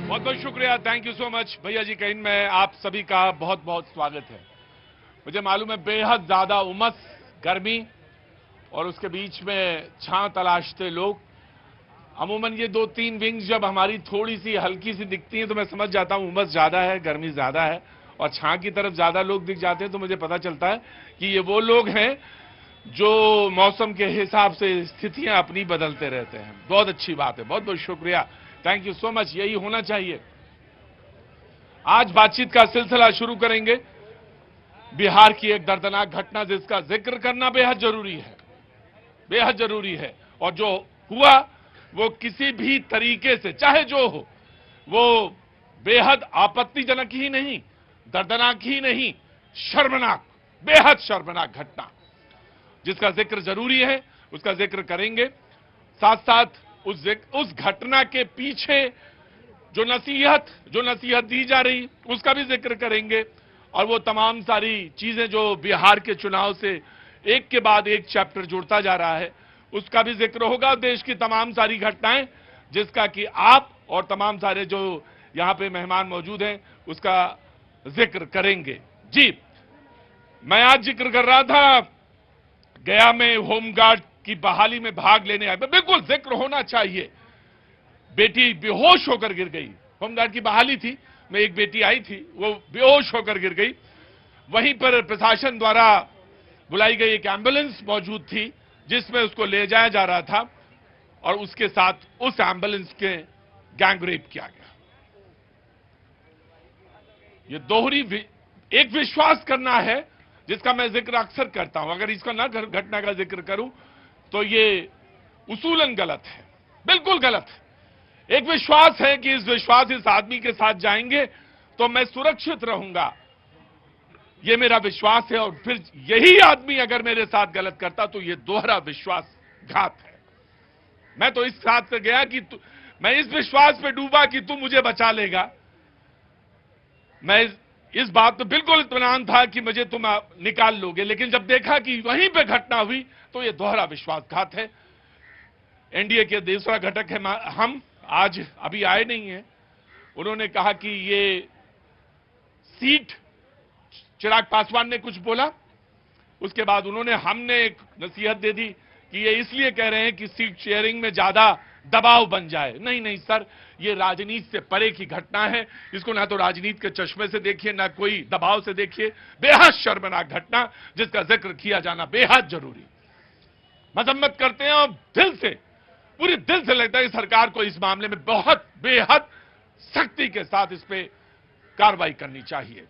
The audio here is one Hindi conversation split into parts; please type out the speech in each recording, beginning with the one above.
बहुत बहुत शुक्रिया, थैंक यू सो मच भैया जी का इनमें आप सभी का बहुत बहुत स्वागत है। मुझे मालूम है बेहद ज्यादा उमस, गर्मी और उसके बीच में छां तलाशते लोग। अमूमन ये 2-3 विंग्स जब हमारी थोड़ी सी हल्की सी दिखती हैं तो मैं समझ जाता हूं उमस ज्यादा है, गर्मी ज्यादा है, और छां की तरफ ज्यादा लोग दिख जाते हैं तो मुझे पता चलता है कि ये वो लोग हैं जो मौसम के हिसाब से स्थितियां अपनी बदलते रहते हैं। बहुत अच्छी बात है, बहुत बहुत शुक्रिया, थैंक यू सो मच, यही होना चाहिए। आज बातचीत का सिलसिला शुरू करेंगे बिहार की एक दर्दनाक घटना जिसका जिक्र करना बेहद जरूरी है, बेहद जरूरी है। और जो हुआ वो किसी भी तरीके से चाहे जो हो वो बेहद आपत्तिजनक ही नहीं, दर्दनाक ही नहीं, शर्मनाक, बेहद शर्मनाक घटना जिसका जिक्र जरूरी है, उसका जिक्र करेंगे। साथ साथ उस घटना के पीछे जो नसीहत दी जा रही उसका भी जिक्र करेंगे, और वो तमाम सारी चीजें जो बिहार के चुनाव से एक के बाद एक चैप्टर जुड़ता जा रहा है उसका भी जिक्र होगा। देश की तमाम सारी घटनाएं जिसका कि आप और तमाम सारे जो यहां पे मेहमान मौजूद हैं उसका जिक्र करेंगे। जी, मैं आज जिक्र कर रहा था गया में होमगार्ड की बहाली में भाग लेने आए, बिल्कुल जिक्र होना चाहिए। बेटी बेहोश होकर गिर गई, होमगार्ड की बहाली थी, में एक बेटी आई थी, वो बेहोश होकर गिर गई। वहीं पर प्रशासन द्वारा बुलाई गई एक एम्बुलेंस मौजूद थी जिसमें उसको ले जाया जा रहा था, और उसके साथ उस एम्बुलेंस के गैंग रेप किया गया। ये दोहरी एक विश्वास करना है जिसका मैं जिक्र अक्सर करता हूं, अगर इसका ना घटना का जिक्र करूं तो ये उसूलन गलत है, बिल्कुल गलत है। एक विश्वास है कि इस आदमी के साथ जाएंगे तो मैं सुरक्षित रहूंगा, ये मेरा विश्वास है, और फिर यही आदमी अगर मेरे साथ गलत करता तो ये दोहरा विश्वासघात है। मैं तो इस साथ से गया कि मैं इस विश्वास पे डूबा कि तू मुझे बचा लेगा, मैं इस बात पे बिल्कुल इत्मीनान था कि मुझे तुम निकाल लोगे, लेकिन जब देखा कि वहीं पे घटना हुई तो ये दोहरा विश्वासघात है। एनडीए के दूसरा घटक है हम, आज अभी आए नहीं है, उन्होंने कहा कि ये सीट, चिराग पासवान ने कुछ बोला, उसके बाद हमने एक नसीहत दे दी कि ये इसलिए कह रहे हैं कि सीट शेयरिंग में ज्यादा दबाव बन जाए। नहीं नहीं सर, ये राजनीति से परे की घटना है, इसको ना तो राजनीति के चश्मे से देखिए ना कोई दबाव से देखिए। बेहद शर्मनाक घटना जिसका जिक्र किया जाना बेहद जरूरी। मजम्मत करते हैं और दिल से, पूरी दिल से लगता है सरकार को इस मामले में बहुत बेहद सख्ती के साथ इस पे कार्रवाई करनी चाहिए।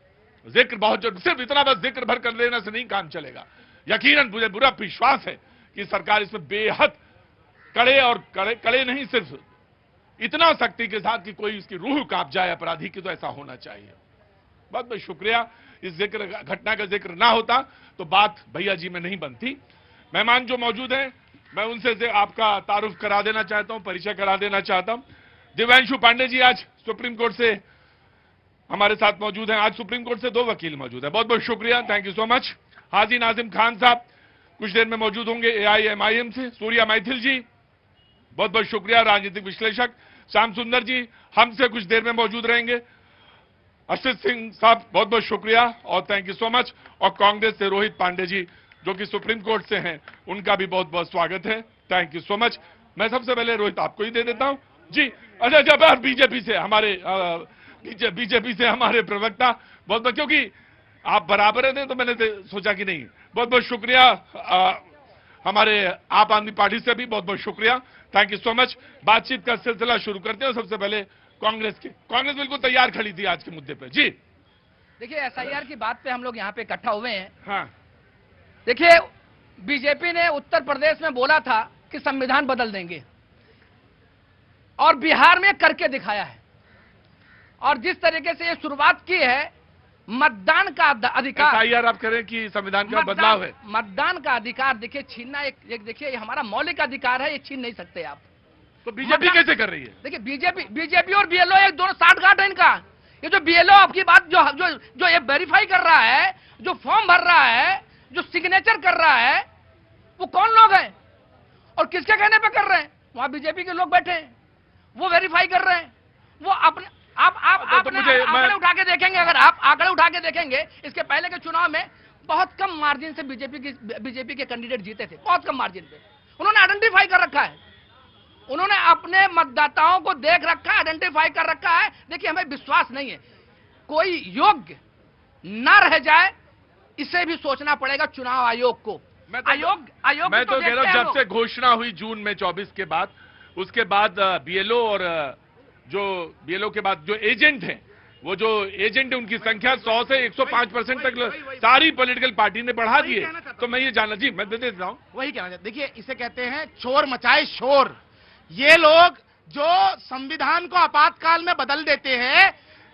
जिक्र बहुत जरूरी, सिर्फ इतना बस जिक्र भर कर लेने से नहीं काम चलेगा। यकीनन मुझे पूरा विश्वास है कि सरकार इसमें बेहद कड़े नहीं, सिर्फ इतना सख्ती के साथ कि कोई इसकी रूह कांप जाए अपराधी की, तो ऐसा होना चाहिए। बहुत बहुत शुक्रिया। इस घटना का जिक्र ना होता तो बात भैया जी में नहीं बनती। मेहमान जो मौजूद हैं मैं उनसे आपका तारुफ करा देना चाहता हूं, परिचय करा देना चाहता हूं। दिव्यांशु पांडे जी आज सुप्रीम कोर्ट से हमारे साथ मौजूद हैं। आज सुप्रीम कोर्ट से 2 वकील मौजूद हैं, बहुत बहुत शुक्रिया, थैंक यू सो मच। हाजी नाजिम खान साहब कुछ देर में मौजूद होंगे AIMIM से। सूर्या मैथिल जी बहुत बहुत शुक्रिया, राजनीतिक विश्लेषक। श्याम सुंदर जी हमसे कुछ देर में मौजूद रहेंगे। अर्षित सिंह साहब बहुत बहुत शुक्रिया और थैंक यू सो मच। और कांग्रेस से रोहित पांडे जी जो कि सुप्रीम कोर्ट से हैं, उनका भी बहुत बहुत स्वागत है, थैंक यू सो मच। मैं सबसे पहले रोहित आपको ही दे देता हूं जी। अच्छा, बीजेपी से हमारे प्रवक्ता बहुत बहुत, क्योंकि आप बराबर हैं तो मैंने सोचा कि नहीं, बहुत बहुत शुक्रिया। हमारे आप आदमी पार्टी से भी बहुत बहुत शुक्रिया, थैंक यू सो मच। बातचीत का सिलसिला शुरू करते हैं। सबसे पहले कांग्रेस बिल्कुल तैयार खड़ी थी आज के मुद्दे पे जी। देखिए, SIR की बात पे हम लोग यहाँ पे इकट्ठा हुए हैं। हाँ, देखिए, बीजेपी ने उत्तर प्रदेश में बोला था कि संविधान बदल देंगे और बिहार में करके दिखाया है। और जिस तरीके से ये शुरुआत की है, मतदान का अधिकार, SIR आप करें कि संविधान का बदलाव है, मतदान का अधिकार देखिए छीनना एक देखिए ये हमारा मौलिक अधिकार है, ये छीन नहीं सकते आप। तो बीजेपी कैसे कर रही है? देखिए, बीजेपी और BLO एक दोनों साठगांठ है इनका। ये जो BLO आपकी बात जो ये वेरीफाई कर रहा है, जो फॉर्म भर रहा है, जो सिग्नेचर कर रहा है, वो कौन लोग हैं और किसके कहने पे कर रहे हैं? वहां बीजेपी के लोग बैठे हैं, वो वेरीफाई कर रहे हैं। वो अपने आंकड़े उठा के देखेंगे, अगर आप आंकड़े उठा के देखेंगे, इसके पहले के चुनाव में बहुत कम मार्जिन से बीजेपी के कैंडिडेट जीते थे, बहुत कम मार्जिन पे। उन्होंने आइडेंटिफाई कर रखा है, उन्होंने अपने मतदाताओं को देख रखा है, आइडेंटिफाई कर रखा है। देखिए, हमें विश्वास नहीं है कोई योग्य ना रह जाए, इसे भी सोचना पड़ेगा चुनाव आयोग को। मैं तो कह रहा हूं, जब से घोषणा हुई जून में 24 के बाद, उसके बाद बीएलओ और जो बीएलओ के बाद जो एजेंट हैं, वो जो एजेंट है उनकी संख्या 100 से 105% तक सारी पॉलिटिकल पार्टी ने बढ़ा दी है। तो मैं ये जानना, जी मैं दे देता हूं, वही कहना चाहता। देखिए, इसे कहते हैं चोर मचाए शोर। ये लोग जो संविधान को आपातकाल में बदल देते हैं,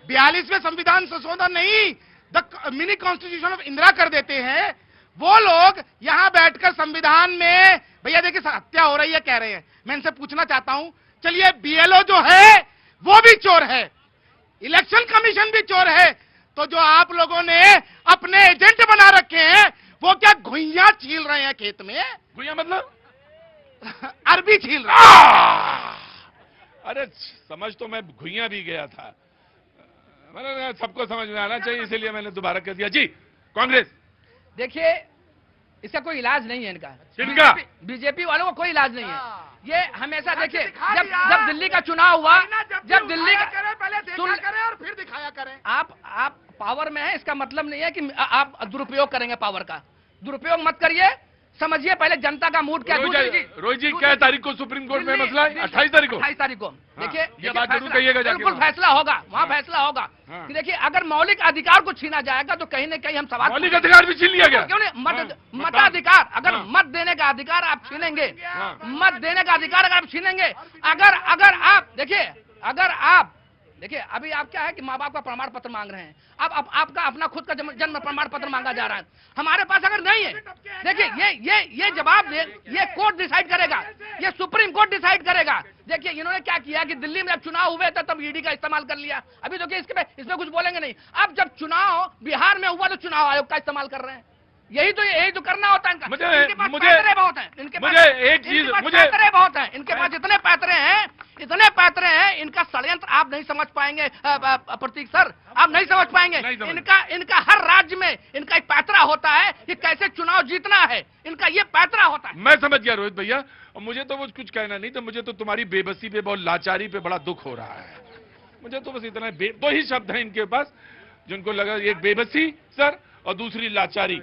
42वें संविधान संशोधन नहीं, the mini constitution of Indira कर देते हैं, वो लोग यहां बैठकर संविधान में, भैया देखिए हत्या हो रही है कह रहे हैं। मैं इनसे पूछना चाहता हूं, चलिए बीएलओ जो है वो भी चोर है, इलेक्शन कमीशन भी चोर है, तो जो आप लोगों ने अपने एजेंट बना रखे हैं, वो क्या घुइयां छील रहे हैं खेत में? घुइयां मतलब अरबी छील रहे हैं। अरे समझ तो मैं घुइयां भी गया था, मैंने सबको समझ में आना चाहिए, इसलिए मैंने दोबारा कह दिया। जी कांग्रेस, देखिए इसका कोई इलाज नहीं है, इनका बीजेपी वालों को कोई इलाज नहीं है। ये हमेशा देखिए, जब दिल्ली का चुनाव हुआ, जब दिल्ली का पहले देखा करें और फिर दिखाया करें। आप पावर में है, इसका मतलब नहीं है कि आप दुरुपयोग करेंगे पावर का। दुरुपयोग मत करिए, समझिए पहले जनता का मूड क्या। रोहित जी, क्या तारीख को सुप्रीम कोर्ट में मसला है? 28 तारीख को। 28 तारीख को देखिए, ये बात जरूर कहिएगा, बिल्कुल फैसला होगा, वहाँ फैसला होगा कि देखिए अगर मौलिक अधिकार को छीना जाएगा तो कहीं न कहीं हम सवाल, मौलिक अधिकार भी छीन लिया गया। क्यों नहीं? मताधिकार, अगर मत देने का अधिकार आप छीनेंगे, मत देने का अधिकार अगर आप छीनेंगे, अगर आप देखिए, देखिए अभी आप क्या है कि माँ बाप का प्रमाण पत्र मांग रहे हैं, अब आपका अपना खुद का जन्म प्रमाण पत्र मांगा जा रहा है। हमारे पास अगर नहीं है, देखिए ये जवाब दे, ये कोर्ट डिसाइड करेगा, ये सुप्रीम कोर्ट डिसाइड करेगा। देखिए इन्होंने क्या किया कि दिल्ली में जब चुनाव हुए थे तब ईडी का इस्तेमाल कर लिया, अभी देखिए इसमें कुछ बोलेंगे नहीं। अब जब चुनाव बिहार में हुआ तो चुनाव आयोग का इस्तेमाल कर रहे हैं। यही तो करना होता है इनका। इनके पास पैतरे बहुत हैं, इनके पास पैतरे बहुत हैं, इनके पास इतने पैतरे हैं, इनका षड्यंत्र आप नहीं समझ पाएंगे प्रतीक सर, आप नहीं समझ पाएंगे। इनका हर राज्य में इनका एक पैतरा होता है कि कैसे चुनाव जीतना है, इनका ये पैतरा होता है। मैं समझ गया रोहित भैया, और मुझे तो कुछ कहना नहीं, तो मुझे तो तुम्हारी बेबसी पे, बहुत लाचारी पे बड़ा दुख हो रहा है। मुझे तो बस इतना, दो ही शब्द हैं इनके पास जिनको लगा, एक बेबसी सर और दूसरी लाचारी।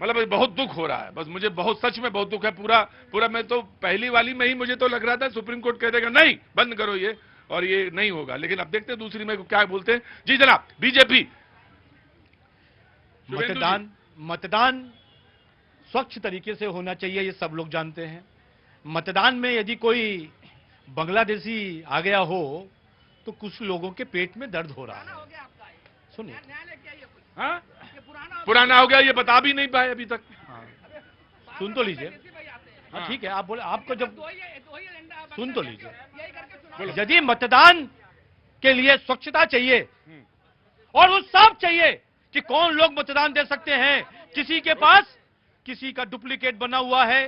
मतलब बहुत दुख हो रहा है, बस मुझे बहुत, सच में बहुत दुख है। पूरा मैं तो पहली वाली में ही मुझे तो लग रहा था सुप्रीम कोर्ट कह देगा नहीं बंद करो ये, और ये नहीं होगा, लेकिन अब देखते हैं दूसरी में क्या बोलते हैं। जी जनाब, बीजेपी। मतदान स्वच्छ तरीके से होना चाहिए, ये सब लोग जानते हैं। मतदान में यदि कोई बांग्लादेशी आ गया हो तो कुछ लोगों के पेट में दर्द हो रहा है। सुनिए, हाँ पुराना हो गया, ये बता भी नहीं पाए अभी तक। सुन तो लीजिए, हाँ ठीक है, आप बोले, आपको जब सुन तो लीजिए। यदि मतदान के लिए स्वच्छता चाहिए और वो साफ चाहिए कि कौन लोग मतदान दे सकते हैं, किसी के पास किसी का डुप्लीकेट बना हुआ है,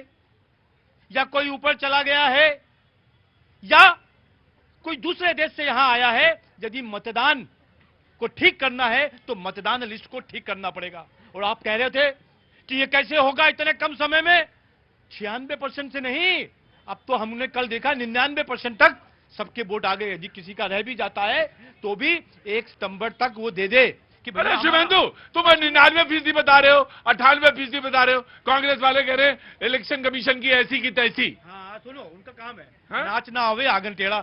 या कोई ऊपर चला गया है, या कोई दूसरे देश से यहां आया है, यदि मतदान को ठीक करना है तो मतदान लिस्ट को ठीक करना पड़ेगा। और आप कह रहे थे कि ये कैसे होगा इतने कम समय में, 96% से नहीं, अब तो हमने कल देखा 99% तक सबके वोट आ गए। यदि किसी का रह भी जाता है तो भी 1 सितंबर तक वो दे दे कि शिवेंदु तुम 99% बता रहे हो, 98% बता रहे हो, कांग्रेस वाले कह रहे हैं इलेक्शन कमीशन की ऐसी की तैसी। हाँ सुनो, उनका काम है नाच ना आवे आंगन टेढ़ा।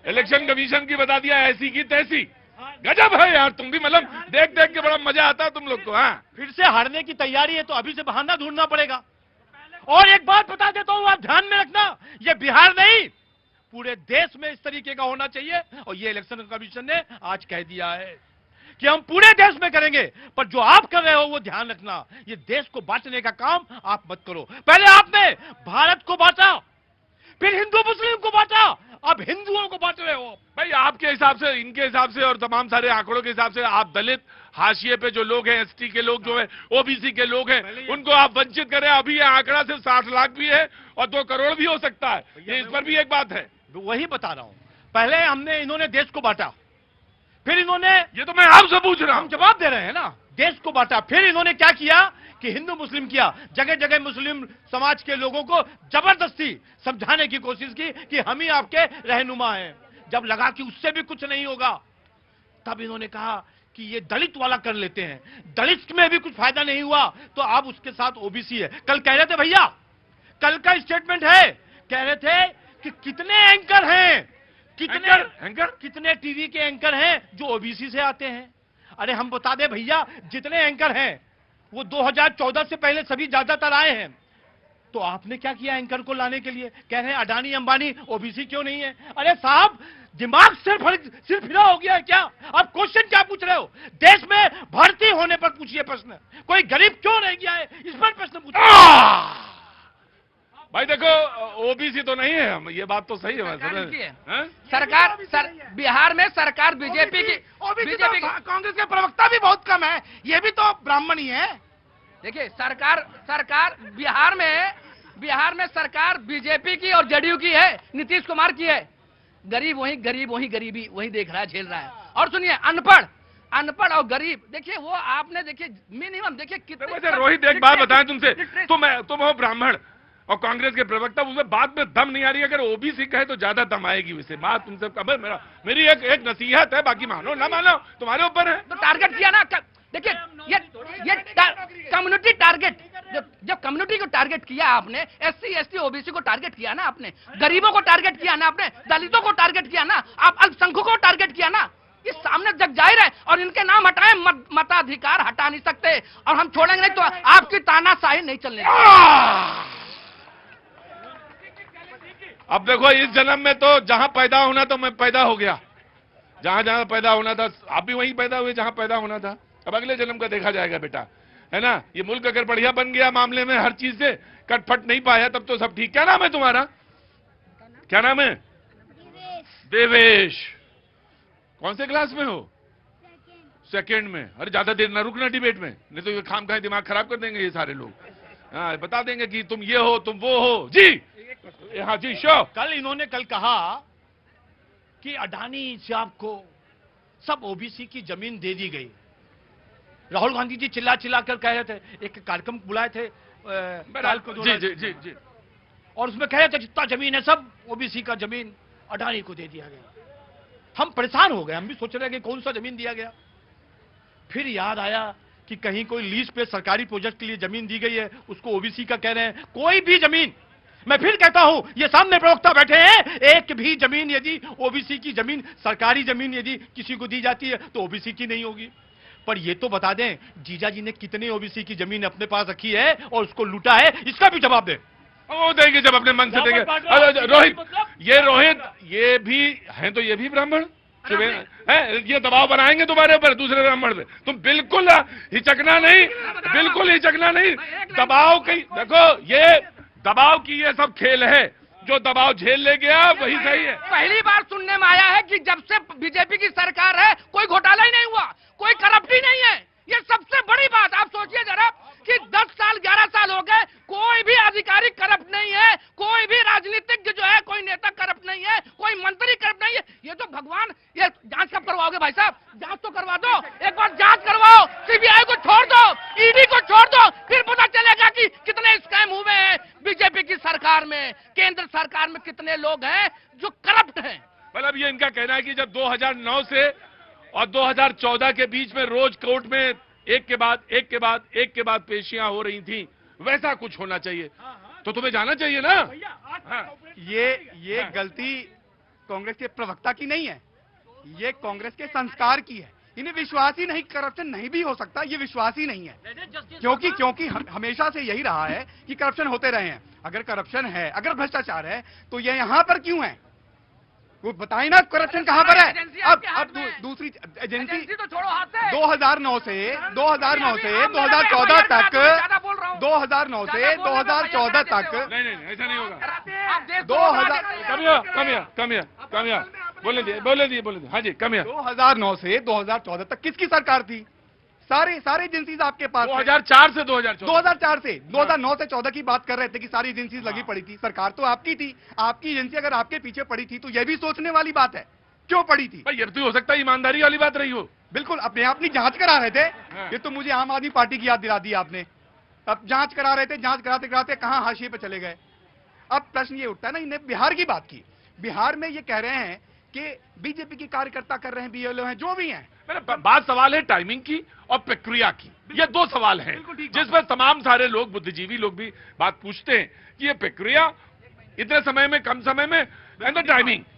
इलेक्शन कमीशन की बता दिया ऐसी की तैसी। गजब है यार, तुम भी मतलब देख के बड़ा मजा आता है तुम लोग को। हाँ, फिर से हारने की तैयारी है तो अभी से बहाना ढूंढना पड़ेगा। और एक बात बता देता हूं, आप ध्यान में रखना, ये बिहार नहीं पूरे देश में इस तरीके का होना चाहिए। और ये इलेक्शन कमीशन ने आज कह दिया है कि हम पूरे देश में करेंगे, पर जो आप कर रहे हो वो ध्यान रखना, ये देश को बांटने का काम आप मत करो। पहले आपने भारत को बांटा, फिर हिंदू मुस्लिम को बांटा, अब हिंदुओं को बांट रहे हो। भाई आपके हिसाब से, इनके हिसाब से और तमाम सारे आंकड़ों के हिसाब से आप दलित, हाशिए पे जो लोग हैं, एसटी के लोग जो है, ओबीसी के लोग हैं, उनको आप वंचित करें। अभी ये आंकड़ा सिर्फ 60 लाख भी है और 2 करोड़ भी हो सकता है, ये इस पर भी एक बात है। वही बता रहा हूं, पहले हमने इन्होंने देश को बांटा, फिर इन्होंने, ये तो मैं आपसे पूछ रहा हम हूं। जवाब दे रहे हैं ना, देश को बांटा, फिर इन्होंने क्या किया कि हिंदू मुस्लिम किया, जगह जगह मुस्लिम समाज के लोगों को जबरदस्ती समझाने की कोशिश की कि हम ही आपके रहनुमा हैं। जब लगा कि उससे भी कुछ नहीं होगा, तब इन्होंने कहा कि ये दलित वाला कर लेते हैं, दलित में भी कुछ फायदा नहीं हुआ तो अब उसके साथ ओबीसी है। कल कह रहे थे भैया, कल का स्टेटमेंट है, कह रहे थे कि कितने एंकर हैं, कितने टीवी के एंकर हैं जो ओबीसी से आते हैं। अरे हम बता दें भैया, जितने एंकर हैं वो 2014 से पहले सभी ज्यादातर आए हैं। तो आपने क्या किया एंकर को लाने के लिए? कह रहे हैं अडानी अंबानी ओबीसी क्यों नहीं है। अरे साहब, दिमाग सिर्फ फिरा हो गया है क्या? आप क्वेश्चन क्या पूछ रहे हो? देश में भर्ती होने पर पूछिए प्रश्न, कोई गरीब क्यों रह गया है इस पर प्रश्न पूछिए। भाई देखो, ओबीसी तो नहीं है हम, ये बात तो सही है। बिहार में सरकार बीजेपी की, बीजेपी कांग्रेस के प्रवक्ता भी बहुत कम है, ये भी तो ब्राह्मण ही है। देखिए, सरकार बिहार में सरकार बीजेपी की और जेडीयू की है, नीतीश कुमार की है। गरीब वही गरीबी वही देख रहा है, झेल रहा है। और सुनिए, अनपढ़ और गरीब, देखिए वो आपने देखिए मिनिमम देखिए कितने। रोहित, एक बात बताएं तुमसे, तुम हो ब्राह्मण और कांग्रेस के प्रवक्ता, उसमें बात में दम नहीं आ रही। अगर ओबीसी कहे तो ज्यादा दम आएगी। वैसे बात तुमसे मेरी एक नसीहत है, बाकी मानो ना मानो तुम्हारे ऊपर है। तो टारगेट किया ना, देखिए ये कम्युनिटी टारगेट, जब कम्युनिटी को टारगेट किया आपने, एससी एसटी ओबीसी को टारगेट किया ना आपने, गरीबों को टारगेट किया ना आपने, दलितों को टारगेट किया ना, आप अल्पसंख्यकों को टारगेट किया ना, ये सामने जग जाहिर है। और इनके नाम हटाए, मताधिकार हटा नहीं सकते, और हम छोड़ेंगे नहीं तो आपकी तानाशाही नहीं चलने देंगे। अब देखो, इस जन्म में तो जहां पैदा होना तो मैं पैदा हो गया, जहां जहां पैदा होना था आप भी वहीं पैदा हुए जहां पैदा होना था। अब अगले जन्म का देखा जाएगा बेटा, है ना। ये मुल्क अगर बढ़िया बन गया मामले में, हर चीज से कटफट नहीं पाया, तब तो सब ठीक। क्या नाम है तुम्हारा? क्या नाम है? देवेश। कौन से क्लास में हो? सेकेंड में। अरे ज्यादा देर ना रुकना डिबेट में, नहीं तो ये खाम खाए दिमाग खराब कर देंगे ये सारे लोग। हाँ, बता देंगे कि तुम ये हो, तुम वो हो। जी हाँ जी, शो। कल इन्होंने कहा कि अडानी साहब को सब ओबीसी की जमीन दे दी गई। राहुल गांधी जी चिल्ला कर कह रहे थे, एक कार्यक्रम बुलाए थे जी, और उसमें कह रहे थे जितना जमीन है सब ओबीसी का जमीन अडानी को दे दिया गया। हम परेशान हो गए, हम भी सोच रहे हैं कि कौन सा जमीन दिया गया। फिर याद आया कि कहीं कोई लीज पे सरकारी प्रोजेक्ट के लिए जमीन दी गई है, उसको ओबीसी का कह रहे हैं। कोई भी जमीन, मैं फिर कहता हूं, ये सामने प्रवक्ता बैठे हैं, एक भी जमीन यदि ओबीसी की जमीन, सरकारी जमीन यदि किसी को दी जाती है तो ओबीसी की नहीं होगी। पर ये तो बता दें, जीजा जी ने कितने ओबीसी की जमीन अपने पास रखी है और उसको लूटा है, इसका भी जवाब दें। वो देंगे जब अपने मन से देंगे। रोहित, ये भी हैं तो ये भी ब्राह्मण है, ये दबाव बनाएंगे तुम्हारे ऊपर दूसरे ब्राह्मण पे। तुम बिल्कुल हिचकना नहीं, बिल्कुल हिचकना नहीं। दबाव कहीं देखो, ये दबाव की ये सब खेल है, जो दबाव झेल ले गया वही सही है। पहली बार सुनने में आया है कि जब से बीजेपी की सरकार है कोई घोटाला ही नहीं हुआ, कोई करप्ट ही नहीं है। ये सबसे बड़ी बात। आप सोचिए जरा कि 10 साल 11 साल हो गए, कोई भी अधिकारी करप्ट नहीं है, कोई भी राजनीतिज्ञ जो है, कोई नेता करप्ट नहीं है, कोई मंत्री करप्ट नहीं है। ये तो भगवान, ये जांच कब करवाओगे भाई साहब? जांच तो करवा दो, एक बार जांच करवाओ, सीबीआई को छोड़ दो, ईडी को छोड़ दो, फिर पता चलेगा कि कितने स्कैम हुए हैं बीजेपी की सरकार में। केंद्र सरकार में कितने लोग हैं जो करप्ट हैं। मतलब ये इनका कहना है कि जब 2009 से और 2014 के बीच में रोज कोर्ट में एक के बाद पेशियां हो रही थी, वैसा कुछ होना चाहिए। तो तुम्हें जाना चाहिए ना। हाँ। ये गलती कांग्रेस के प्रवक्ता की नहीं है, ये कांग्रेस के संस्कार की है। इन्हें विश्वास ही नहीं, करप्शन नहीं भी हो सकता, ये विश्वास ही नहीं है। क्योंकि हमेशा से यही रहा है कि करप्शन होते रहे हैं। अगर करप्शन है, अगर भ्रष्टाचार है, तो ये यहां पर क्यों है? वो बताए ना करप्शन कहां पर है। अब दूसरी एजेंसी तो छोड़ो हाथ से। 2009 से 2014 तक, 2009 से 2014 तक। नहीं, ऐसा नहीं होगा। 2000 कमिया बोले दिए। हाँ जी, कमिया। 2009 से 2014 तक किसकी सरकार थी? सारी एजेंसीज आपके पास है। 2004 से 2014 2004 से 2009 से 14 की बात कर रहे थे कि सारी एजेंसीज लगी पड़ी थी। सरकार तो आपकी थी, आपकी एजेंसी अगर आपके पीछे पड़ी थी तो यह भी सोचने वाली बात है क्यों पड़ी थी। भाई ये तो हो सकता है ईमानदारी वाली बात रही हो। बिल्कुल, अपनी जांच करा रहे थे। ये तो मुझे आम आदमी पार्टी की याद दिला दी आपने। अब जांच करा रहे थे, जांच कराते कराते कहां हाशिए पे चले गए। अब प्रश्न ये उठता है ना, इन्हें बिहार की बात की, बिहार में ये कह रहे हैं कि बीजेपी की कार्यकर्ता कर रहे हैं, बीएलओ हैं, जो भी हैं। मेरा बात सवाल है टाइमिंग की और प्रक्रिया की, ये दो सवाल हैं जिसमें तमाम सारे लोग, बुद्धिजीवी लोग भी बात पूछते हैं कि ये प्रक्रिया इतने समय में, कम समय में, एंड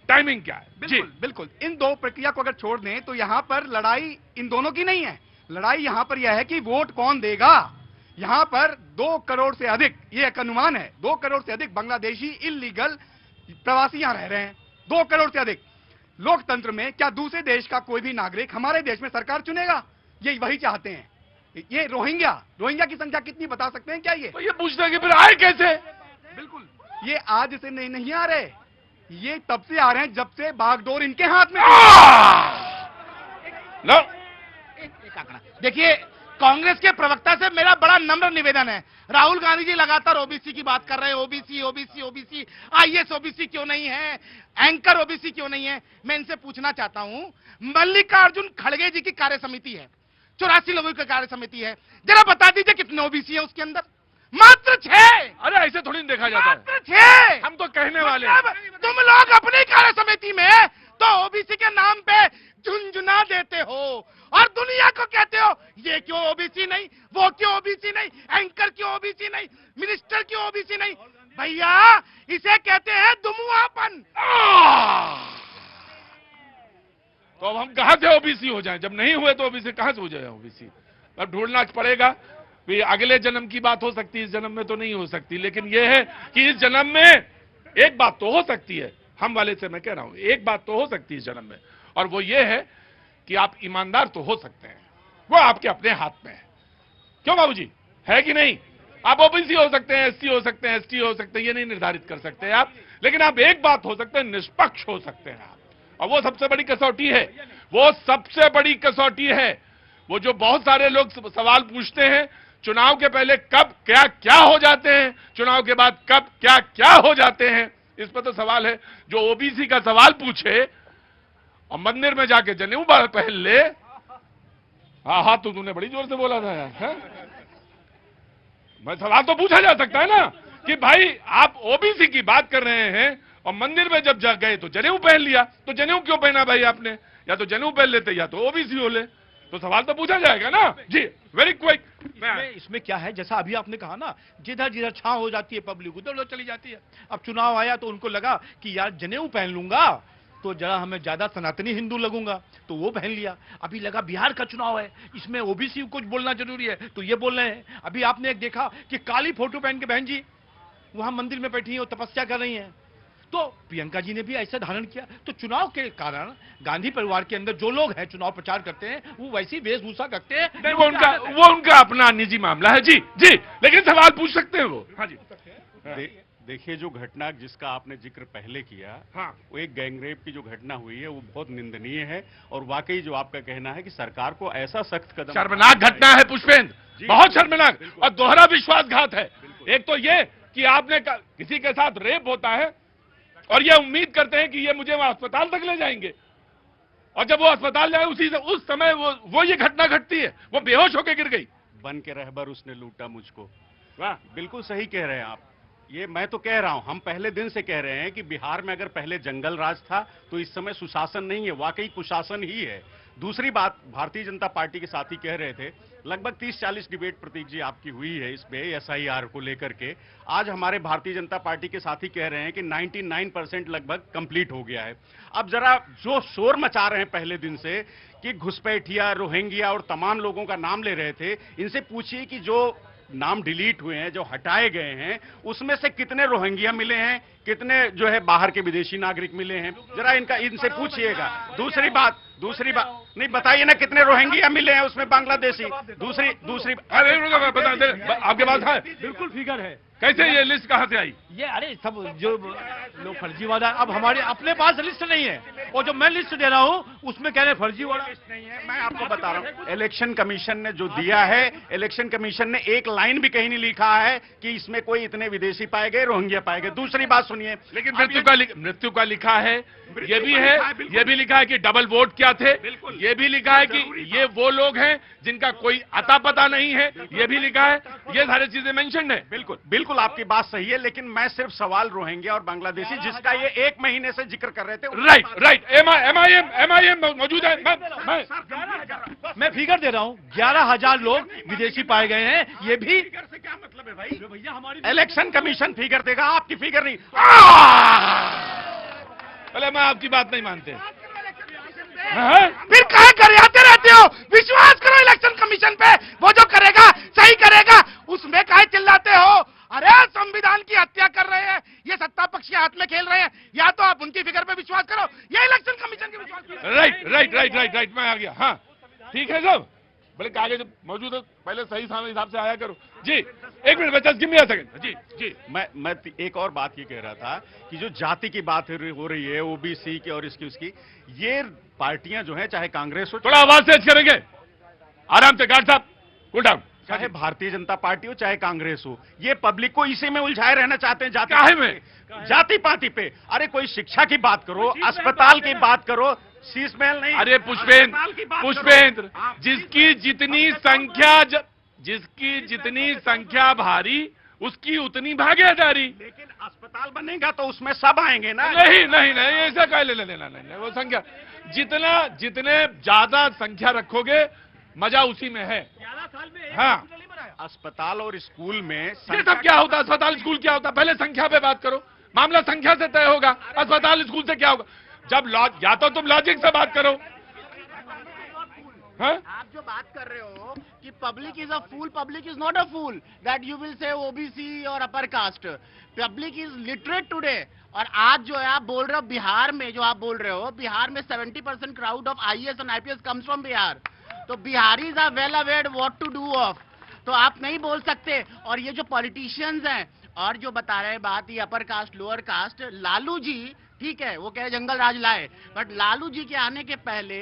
टाइमिंग क्या है। बिल्कुल बिल्कुल, इन दो प्रक्रिया को अगर छोड़ दें तो यहां पर लड़ाई इन दोनों की नहीं है। लड़ाई यहां पर यह है कि वोट कौन देगा। यहां पर 2 करोड़ से अधिक, ये एक अनुमान है, 2 करोड़ से अधिक बांग्लादेशी इलीगल प्रवासी यहां रह रहे हैं। 2 करोड़ से अधिक। लोकतंत्र में क्या दूसरे देश का कोई भी नागरिक हमारे देश में सरकार चुनेगा? ये वही चाहते हैं। ये रोहिंग्या की संख्या कितनी बता सकते हैं क्या? ये तो ये पूछते हैं कि फिर आए कैसे। बिल्कुल, ये आज से नहीं आ रहे, ये तब से आ रहे हैं जब से बागडोर इनके हाथ में। लो एक आंकड़ा देखिए, कांग्रेस के प्रवक्ता से मेरा बड़ा नम्र निवेदन है। राहुल गांधी जी लगातार ओबीसी की बात कर रहे हैं, ओबीसी, आईएएस ओबीसी क्यों नहीं है, एंकर ओबीसी क्यों नहीं है। मैं इनसे पूछना चाहता हूं, मल्लिकार्जुन खड़गे जी की कार्य समिति है, 84 लोगों की कार्य समिति है, जरा बता दीजिए कितने ओबीसी है उसके अंदर? मात्र 6। अरे ऐसे थोड़ी नहीं देखा जाता है, मात्र 6। हम तो कहने वाले तुम लोग अपनी कार्य समिति में तो ओबीसी के नाम पे झुंझुना देते हो और दुनिया को कहते हो ये क्यों ओबीसी नहीं, वो क्यों ओबीसी नहीं, एंकर क्यों ओबीसी नहीं, मिनिस्टर क्यों ओबीसी नहीं। भैया इसे कहते हैं दुमुआपन। तो अब हम कहां से ओबीसी हो जाएं? जब नहीं हुए तो ओबीसी कहां से हो जाए ओबीसी? अब ढूंढना पड़ेगा। भी अगले जन्म की बात हो सकती है, इस जन्म में तो नहीं हो सकती। लेकिन यह है कि इस जन्म में एक बात तो हो सकती है, हम वाले से मैं कह रहा हूं, एक बात तो हो सकती है इस जन्म में, और वो ये है कि आप ईमानदार तो हो सकते हैं। वो आपके अपने हाथ में है। क्यों बाबूजी, है कि नहीं? आप ओबीसी हो सकते हैं, एससी हो सकते हैं, एसटी हो सकते हैं, ये नहीं निर्धारित कर सकते आप। लेकिन आप एक बात हो सकते हैं, निष्पक्ष हो सकते हैं आप। और वो सबसे बड़ी कसौटी है, वो सबसे बड़ी कसौटी है। वो जो बहुत सारे लोग सवाल पूछते हैं, चुनाव के पहले कब क्या क्या हो जाते हैं, चुनाव के बाद कब क्या क्या हो जाते हैं, इस पर तो सवाल है। जो ओबीसी का सवाल पूछे और मंदिर में जाके जनेऊ पहन ले, हाँ तो तूने बड़ी जोर से बोला था यार, है? मैं सवाल तो पूछा जा सकता है ना कि भाई आप ओबीसी की बात कर रहे हैं और मंदिर में जब जा गए तो जनेऊ पहन लिया, तो जनेऊ क्यों पहना भाई आपने? या तो जनेऊ पहन लेते या तो ओबीसी हो ले, तो सवाल तो पूछा जाएगा ना जी। Very quick. इसमें क्या है, जैसा अभी आपने कहा ना, जिधर जिधर छां हो जाती है पब्लिक उधर उधर चली जाती है। अब चुनाव आया तो उनको लगा कि यार जनेऊ पहन लूंगा तो जरा हमें ज्यादा सनातनी हिंदू लगूंगा, तो वो पहन लिया। अभी लगा बिहार का चुनाव है, इसमें ओबीसी कुछ बोलना जरूरी है, तो ये बोल रहे हैं। अभी आपने एक देखा कि काली फोटो पहन के बहन जी वहां मंदिर में बैठी है और तपस्या कर रही हैं, तो प्रियंका जी ने भी ऐसा धारण किया। तो चुनाव के कारण गांधी परिवार के अंदर जो लोग हैं चुनाव प्रचार करते हैं, वो वैसी वेशभूषा करते हैं। नहीं, वो उनका अपना निजी मामला है जी जी, लेकिन सवाल पूछ सकते हैं वो। हाँ जी। देखिए, जो घटना जिसका आपने जिक्र पहले किया, हाँ, वो एक गैंगरेप की जो घटना हुई है वो बहुत निंदनीय है। और वाकई जो आपका कहना है कि सरकार को ऐसा सख्त कदम, शर्मनाक घटना है पुष्पेंद्र, बहुत शर्मनाक और दोहरा विश्वासघात है। एक तो ये कि आपने किसी के साथ रेप होता है और ये उम्मीद करते हैं कि ये मुझे वहां अस्पताल तक ले जाएंगे, और जब वो अस्पताल जाए उस समय वो ये घटना घटती है, वो बेहोश होकर गिर गई। बन के रहबर उसने लूटा मुझको। वाह, बिल्कुल सही कह रहे हैं आप। ये मैं तो कह रहा हूं, हम पहले दिन से कह रहे हैं कि बिहार में अगर पहले जंगल राज था तो इस समय सुशासन नहीं है, वाकई कुशासन ही है। दूसरी बात, भारतीय जनता पार्टी के साथी कह रहे थे, लगभग 30-40 डिबेट प्रतीक जी आपकी हुई है इस पे एसआईआर को लेकर के। आज हमारे भारतीय जनता पार्टी के साथी कह रहे हैं कि 99% लगभग कंप्लीट हो गया है। अब जरा जो शोर मचा रहे हैं पहले दिन से कि घुसपैठिया, रोहिंग्या और तमाम लोगों का नाम ले रहे थे, इनसे पूछिए कि जो नाम डिलीट हुए हैं, जो हटाए गए हैं, उसमें से कितने रोहिंग्या मिले हैं, कितने जो है बाहर के विदेशी नागरिक मिले हैं, जरा इनसे पूछिएगा। दूसरी बात नहीं बताइए ना, कितने रोहिंग्या मिले हैं उसमें बांग्लादेशी। दूसरी अरे बता दे, आपके पास है? बिल्कुल फिगर है। कैसे ये लिस्ट कहां से आई? ये अरे सब जो लोग फर्जीवाड़ा, अब हमारे अपने पास लिस्ट नहीं है, और जो मैं लिस्ट दे रहा हूं उसमें कह रहे फर्जीवाड़ा नहीं है। मैं आपको बता रहा हूं, इलेक्शन कमीशन ने जो दिया है, इलेक्शन कमीशन ने एक लाइन भी कहीं नहीं लिखा है कि इसमें कोई इतने विदेशी पाए गए, रोहिंग्या पाए गए। दूसरी बात सुनिए, लेकिन मृत्यु का लिखा है, ये भी है, ये भी लिखा है कि डबल वोट क्या थे, ये भी लिखा है कि ये वो लोग हैं जिनका कोई अता पता नहीं है, ये भी लिखा है, ये सारी चीजें मेंशन है। बिल्कुल आपकी बात सही है, लेकिन मैं सिर्फ सवाल रोहिंग्या और बांग्लादेशी जिसका ये 1 महीने से जिक्र कर रहे थे। राइट एमआईएम मौजूद है। मैं फिगर दे रहा हूं, 11,000 लोग विदेशी पाए गए हैं। ये भी से क्या मतलब है भाई? भैया हमारी इलेक्शन कमीशन फिगर देगा, आपकी फिगर नहीं। पहले मैं आपकी बात नहीं मानते। फिर कहे कर आते रहते हो? विश्वास करो इलेक्शन कमीशन पे, वो जो करेगा सही करेगा, उसमें काहे चिल्लाते हो? अरे संविधान की हत्या कर रहे हैं, ये सत्ता पक्ष के हाथ में खेल रहे हैं। या तो आप उनकी फिगर पे विश्वास करो या इलेक्शन कमीशन की विश्वास करो। राइट मैं आ गया। हाँ ठीक है सब, बड़े कागज मौजूद है, पहले सही हिसाब से आया करो। जी 1 मिनट बच्चा, गिव मी अ सेकंड। जी मैं एक और बात ये कह रहा था कि जो जाति की बात हो रही है, ओबीसी की और इसकी उसकी, ये पार्टियां जो है, चाहे कांग्रेस हो, थोड़ा आवाज तेज करेंगे, आराम से। गार्ड साहब कूल डाउन। चाहे भारतीय जनता पार्टी हो चाहे कांग्रेस हो, ये पब्लिक को इसी में उलझाए रहना चाहते हैं, जाति पाति पे। अरे कोई शिक्षा की बात करो, अस्पताल की बात करो, शीश महल नहीं। अरे पुष्पेंद्र, जिसकी जितनी संख्या भारी, उसकी उतनी भागीदारी। लेकिन अस्पताल बनेगा तो उसमें सब आएंगे ना। नहीं ऐसा क्या ले लेना नहीं, वो संख्या जितने ज्यादा संख्या रखोगे मजा उसी में है। 11 साल में हाँ, अस्पताल और स्कूल में ये सब क्या होता है? अस्पताल स्कूल क्या होता है? पहले संख्या पे बात करो, मामला संख्या से तय होगा। अस्पताल स्कूल से क्या होगा? जब या तो तुम लॉजिक से बात करो। हाँ? आप जो बात कर रहे हो कि public is a fool, public is not a fool that you will say OBC और upper caste. Public is literate today. और आज जो है आप बोल रहे हो बिहार में, जो आप बोल रहे हो बिहार में 70% crowd of IAS and IPS comes from Bihar. तो Biharis are well aware what to do of. तो आप नहीं बोल सकते। और ये जो पॉलिटिशियंस हैं और जो बता रहे हैं बात, ये upper caste lower caste, Lalu ji ठीक है वो कह रहे जंगल राज लाए, बट लालू जी के आने के पहले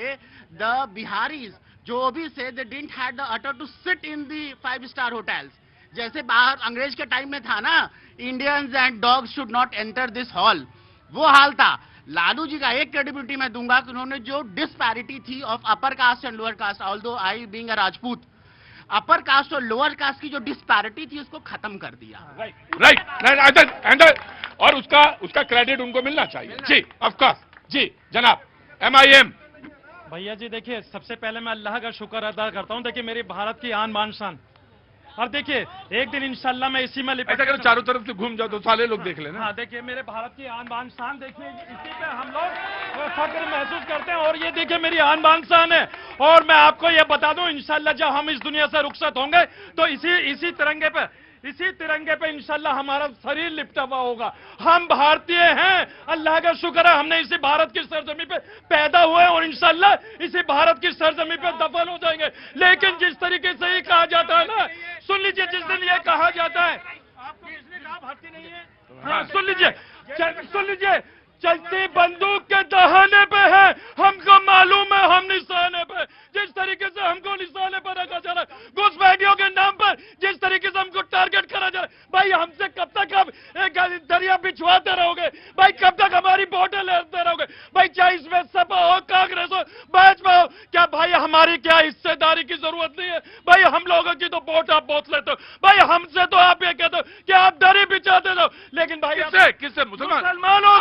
द बिहारीज जो भी say they didn't had the utter to sit in the five star hotels. जैसे बाहर अंग्रेज के टाइम में था ना, Indians and dogs should not enter this hall, वो हाल था। लालू जी का एक क्रेडिबिलिटी मैं दूंगा कि उन्होंने जो डिस्पैरिटी थी of upper caste and lower caste, although I being a Rajput, upper caste और लोअर कास्ट की जो डिस्पैरिटी थी उसको खत्म कर दिया। राइट और उसका क्रेडिट उनको मिलना चाहिए। जी ऑफ कोर्स। जी जनाब एमआईएम। भैया जी देखिए, सबसे पहले मैं अल्लाह का शुक्र अदा करता हूं। देखिए मेरी भारत की आन बान शान, और देखिए एक दिन इंशाल्लाह मैं इसी में ऐसा करो चारों तरफ से घूम जाओ तो साले लोग देख लेना। हाँ देखिए मेरे भारत की आन बान शान, देखिए इसी पे हम लोग फख्र महसूस करते हैं। और ये देखिए मेरी आन बान शान है। और मैं आपको ये बता दूं, इंशाल्लाह जब हम इस दुनिया से रुखसत होंगे तो इसी तिरंगे पे इंशाल्लाह हमारा शरीर लिपटा हुआ होगा। हम भारतीय हैं, अल्लाह का शुक्र है हमने इसी भारत की सरजमी पे पैदा हुए और इंशाल्लाह इसी भारत की सरजमी पे दफन हो जाएंगे। लेकिन जिस तरीके से ये कहा जाता है ना, सुन लीजिए, जिस दिन ये कहा जाता है, आपको किसने कहा भारतीय नहीं है? हाँ सुन लीजिए, चलती बंदूक के दहाने पे है, हमको मालूम है हम निशाने पे। जिस तरीके से हमको निशाने पर रखा जा रहा है, घुसपैठियों के नाम पर जिस तरीके से हमको टारगेट करा जा रहा है, भाई हमसे कब तक आप एक दरिया बिछवाते रहोगे? भाई कब तक हमारी बोटें लेते रहोगे? भाई चाहे इसमें सपा हो, कांग्रेस हो, भाजपा हो, क्या भाई हमारी क्या हिस्सेदारी की जरूरत नहीं है? भाई हम लोगों की तो वोट आप बहुत लेते हो, भाई हमसे तो आप ये कहते हो कि आप दरी बिछाते हो। लेकिन भाई किससे मुसलमानों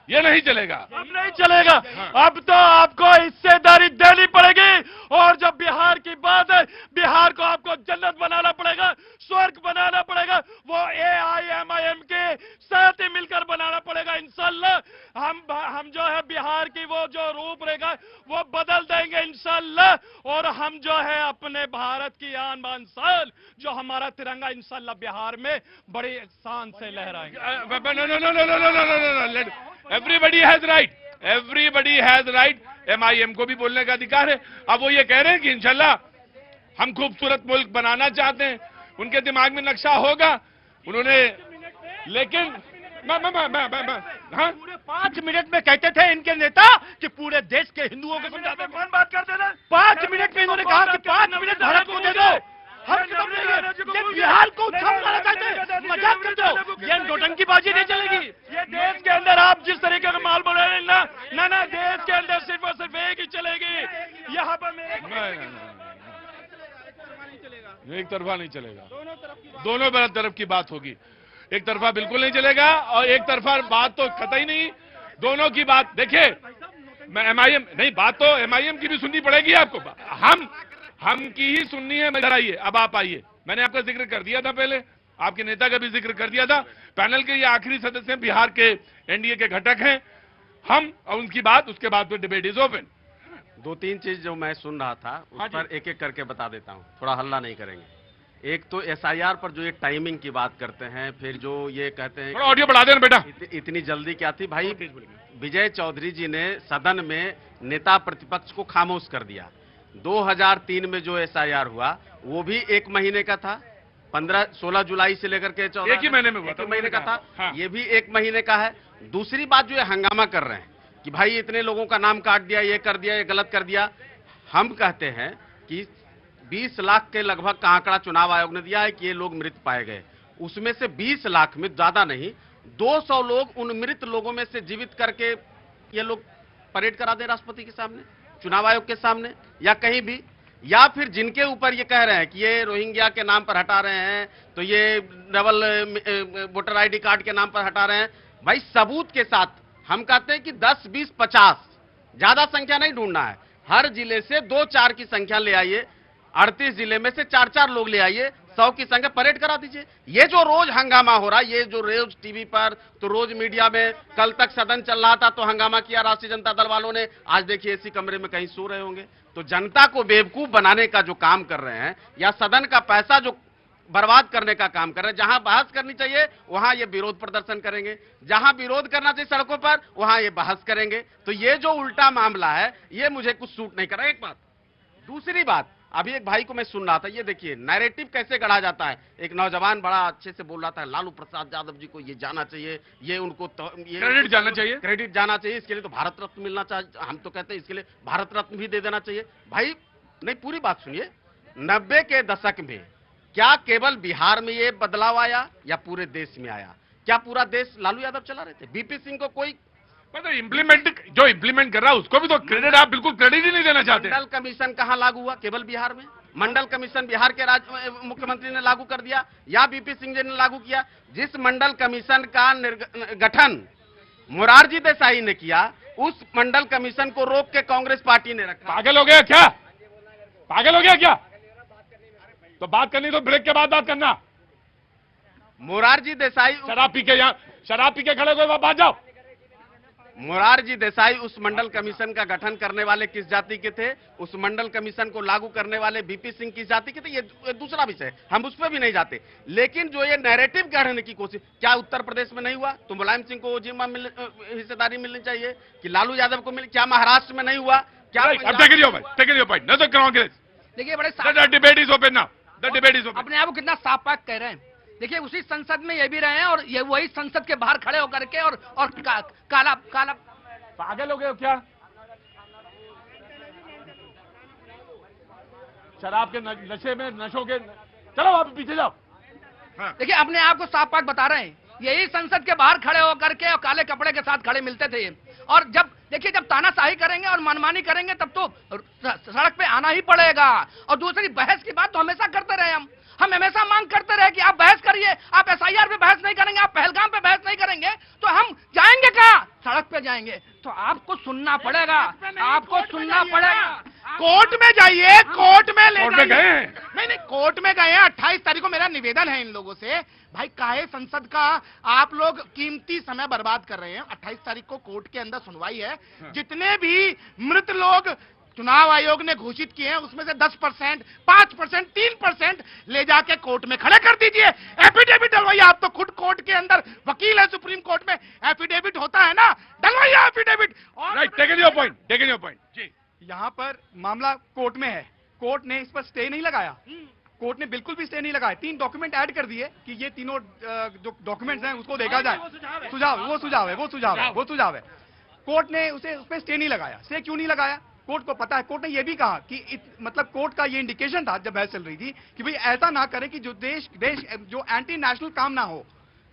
ये नहीं चलेगा, अब नहीं चलेगा। अब तो आपको हिस्सेदारी देनी पड़ेगी और जब बिहार की बात है, बिहार को आपको जन्नत बनाना पड़ेगा, स्वर्ग बनाना पड़ेगा, वो AIMIM के साथ ही मिलकर बनाना पड़ेगा। इंशाल्लाह हम जो है बिहार की वो जो रूपरेखा वो बदल देंगे इंशाल्लाह। और हम जो है अपने भारत की आन बान शान, जो हमारा तिरंगा इंशाल्लाह बिहार में बड़ी शान से लहराएंगे। Everybody has right, everybody has right. MIM को भी बोलने का अधिकार है। अब वो ये कह रहे हैं कि इंशाल्लाह हम खूबसूरत मुल्क बनाना चाहते हैं, उनके दिमाग में नक्शा होगा उन्होंने, लेकिन हाँ, पूरे 5 मिनट में कहते थे इनके नेता कि पूरे देश के हिंदुओं को समझाते। कौन बात करते थे? 5 मिनट में इन्होंने कहा कि 5 मिनट भारत को दे दो, हम ये बिहार को उछालना चाहते हैं, मजाक करते हो। ये नौटंकीबाजी नहीं चलेगी। ये देश के अंदर आप जिस तरीके का माल बना रहे हैं ना देश के अंदर सिर्फ और सिर्फ एक ही चलेगी। यहाँ पर एक तरफा नहीं चलेगा, दोनों तरफ की बात होगी। एक तरफा बिल्कुल नहीं चलेगा और एक तरफा बात तो कतई नहीं, दोनों की बात। देखिए MIM नहीं, बात तो MIM की भी सुननी पड़ेगी आपको, हम की ही सुननी है। इधर आइए, अब आप आइए। मैंने आपका जिक्र कर दिया था पहले, आपके नेता का भी जिक्र कर दिया था। पैनल के ये आखिरी सदस्य हैं, बिहार के NDA के घटक हैं हम, और उनकी बात, उसके बाद तो डिबेट इज ओपन। 2-3 चीज जो मैं सुन रहा था उस पर एक एक करके बता देता हूं, थोड़ा हल्ला नहीं करेंगे। एक तो SIR पर जो ये टाइमिंग की बात करते हैं, फिर जो ये कहते हैं, थोड़ा ऑडियो बढ़ा देना बेटा। इतनी जल्दी क्या थी भाई? विजय चौधरी जी ने सदन में नेता प्रतिपक्ष को खामोश कर दिया। 2003 में जो SIR हुआ वो भी 1 महीने का था, 16 जुलाई से लेकर के 14 एक ही महीने में हुआ, 1 महीने का था। हाँ। ये भी 1 महीने का है। दूसरी बात जो ये हंगामा कर रहे हैं कि भाई इतने लोगों का नाम काट दिया, ये कर दिया, ये गलत कर दिया। हम कहते हैं कि 20 लाख के लगभग का आंकड़ा चुनाव आयोग ने दिया है कि ये लोग मृत पाए गए। उसमें से 20 लाख में, ज्यादा नहीं, 200 लोग उन मृत लोगों में से जीवित करके ये लोग परेड करा दे राष्ट्रपति के सामने, चुनाव आयोग के सामने, या कहीं भी। या फिर जिनके ऊपर ये कह रहे हैं कि ये रोहिंग्या के नाम पर हटा रहे हैं, तो ये डबल वोटर ID कार्ड के नाम पर हटा रहे हैं, भाई सबूत के साथ। हम कहते हैं कि 10, 20, 50, ज्यादा संख्या नहीं ढूंढना है। हर जिले से 2-4 की संख्या ले आइए, 38 जिले में से 4-4 लोग ले आइए, 100 की संख्या, परेड करा दीजिए। ये जो रोज हंगामा हो रहा है, ये जो रोज टीवी पर, तो रोज मीडिया में, कल तक सदन चल रहा था तो हंगामा किया राष्ट्रीय जनता दल वालों ने, आज देखिए इसी कमरे में कहीं सो रहे होंगे। तो जनता को बेवकूफ बनाने का जो काम कर रहे हैं, या सदन का पैसा जो बर्बाद करने का काम कर रहे हैं, जहां बहस करनी चाहिए वहां ये विरोध प्रदर्शन करेंगे, जहां विरोध करना चाहिए सड़कों पर वहां ये बहस करेंगे। तो ये जो उल्टा मामला है, ये मुझे कुछ सूट नहीं कर रहा। एक बात। दूसरी बात, अभी एक भाई को मैं सुन रहा था, ये देखिए नैरेटिव कैसे गढ़ा जाता है। एक नौजवान बड़ा अच्छे से बोल रहा था, लालू प्रसाद यादव जी को ये जाना चाहिए, ये उनको क्रेडिट जाना चाहिए, क्रेडिट जाना चाहिए, इसके लिए तो भारत रत्न मिलना चाहिए। हम तो कहते हैं इसके लिए भारत रत्न भी दे देना चाहिए। भाई नहीं, पूरी बात सुनिए। 90 के दशक में क्या केवल बिहार में ये बदलाव आया या पूरे देश में आया? क्या पूरा देश लालू यादव चला रहे थे? BP सिंह को कोई मतलब जो इम्प्लीमेंट कर रहा है उसको भी तो क्रेडिट, आप बिल्कुल क्रेडिट ही नहीं देना चाहते। मंडल कमीशन कहां लागू हुआ? केवल बिहार में। मंडल कमीशन बिहार के मुख्यमंत्री ने लागू कर दिया या BP सिंह जी ने लागू किया? जिस मंडल कमीशन का गठन मोरारजी देसाई ने किया, उस मंडल कमीशन को रोक के कांग्रेस पार्टी ने रखा। पागल हो गया क्या? पागल हो गया क्या? तो बात करनी तो ब्रेक के बाद बात करना। मोरारजी देसाई शराब पी के खड़े हो, बात जाओ। मोरारजी देसाई उस मंडल कमीशन का गठन करने वाले किस जाति के थे? उस मंडल कमीशन को लागू करने वाले BP सिंह किस जाति के थे? ये दूसरा विषय, हम उस पर भी नहीं जाते। लेकिन जो ये नैरेटिव गढ़ने की कोशिश, क्या उत्तर प्रदेश में नहीं हुआ? तो मुलायम सिंह को जिम्मा हिस्सेदारी मिलनी चाहिए कि लालू यादव को मिले? क्या महाराष्ट्र में नहीं हुआ? क्या देखिए बड़े debate is open now, the debate is open. अपने आप को कितना साफ पाक कह रहे हैं। देखिए उसी संसद में ये भी रहे हैं और ये वही संसद के बाहर खड़े होकर के और काला पागल हो गए हो क्या? शराब के नशे में, नशों के, चलो आप पीछे जाओ। हाँ। देखिए अपने आप को साफ पाक बता रहे हैं। यही संसद के बाहर खड़े होकर के और काले कपड़े के साथ खड़े मिलते थे। और जब देखिए जब तानाशाही करेंगे और मनमानी करेंगे तब तो सड़क पे आना ही पड़ेगा। और दूसरी बहस की बात तो हमेशा करते रहे हम हमेशा मांग करते रहे कि आप बहस करिए। आप SIR पे बहस नहीं करेंगे, आप पहलगाम पे बहस नहीं करेंगे तो हम जाएंगे कहाँ? सड़क पे जाएंगे। तो आपको सुनना पड़ेगा, आपको सुनना पड़ेगा। कोर्ट में जाइए, कोर्ट में ले कोर्ट में जाइए। गए हैं? नहीं, कोर्ट में गए हैं। 28 तारीख को मेरा निवेदन है इन लोगों से, भाई काहे संसद का आप लोग कीमती समय बर्बाद कर रहे हैं। 28 तारीख को कोर्ट के अंदर सुनवाई है। जितने भी मृत लोग चुनाव आयोग ने घोषित किए हैं उसमें से 10%, 5%, 3% ले जाके कोर्ट में खड़े कर दीजिए। एफिडेविट डलवाइए। आप तो खुद कोर्ट के अंदर वकील है, सुप्रीम कोर्ट में एफिडेविट होता है ना, डलवाइए affidavit. Right, taken your point, taken your point ji. यहाँ पर मामला कोर्ट में है, कोर्ट ने इस पर स्टे नहीं लगाया, कोर्ट ने बिल्कुल भी स्टे नहीं लगाया। 3 डॉक्यूमेंट ऐड कर दिए कि ये तीनों जो डॉक्यूमेंट्स हैं उसको देखा जाए। सुझाव है। कोर्ट ने उस पर स्टे नहीं लगाया। स्टे क्यों नहीं लगाया? कोर्ट को पता है, कोर्ट ने यह भी कहा कि मतलब कोर्ट का ये इंडिकेशन था जब बहस चल रही थी कि भाई ऐसा ना करें कि जो देश जो एंटी नेशनल काम ना हो,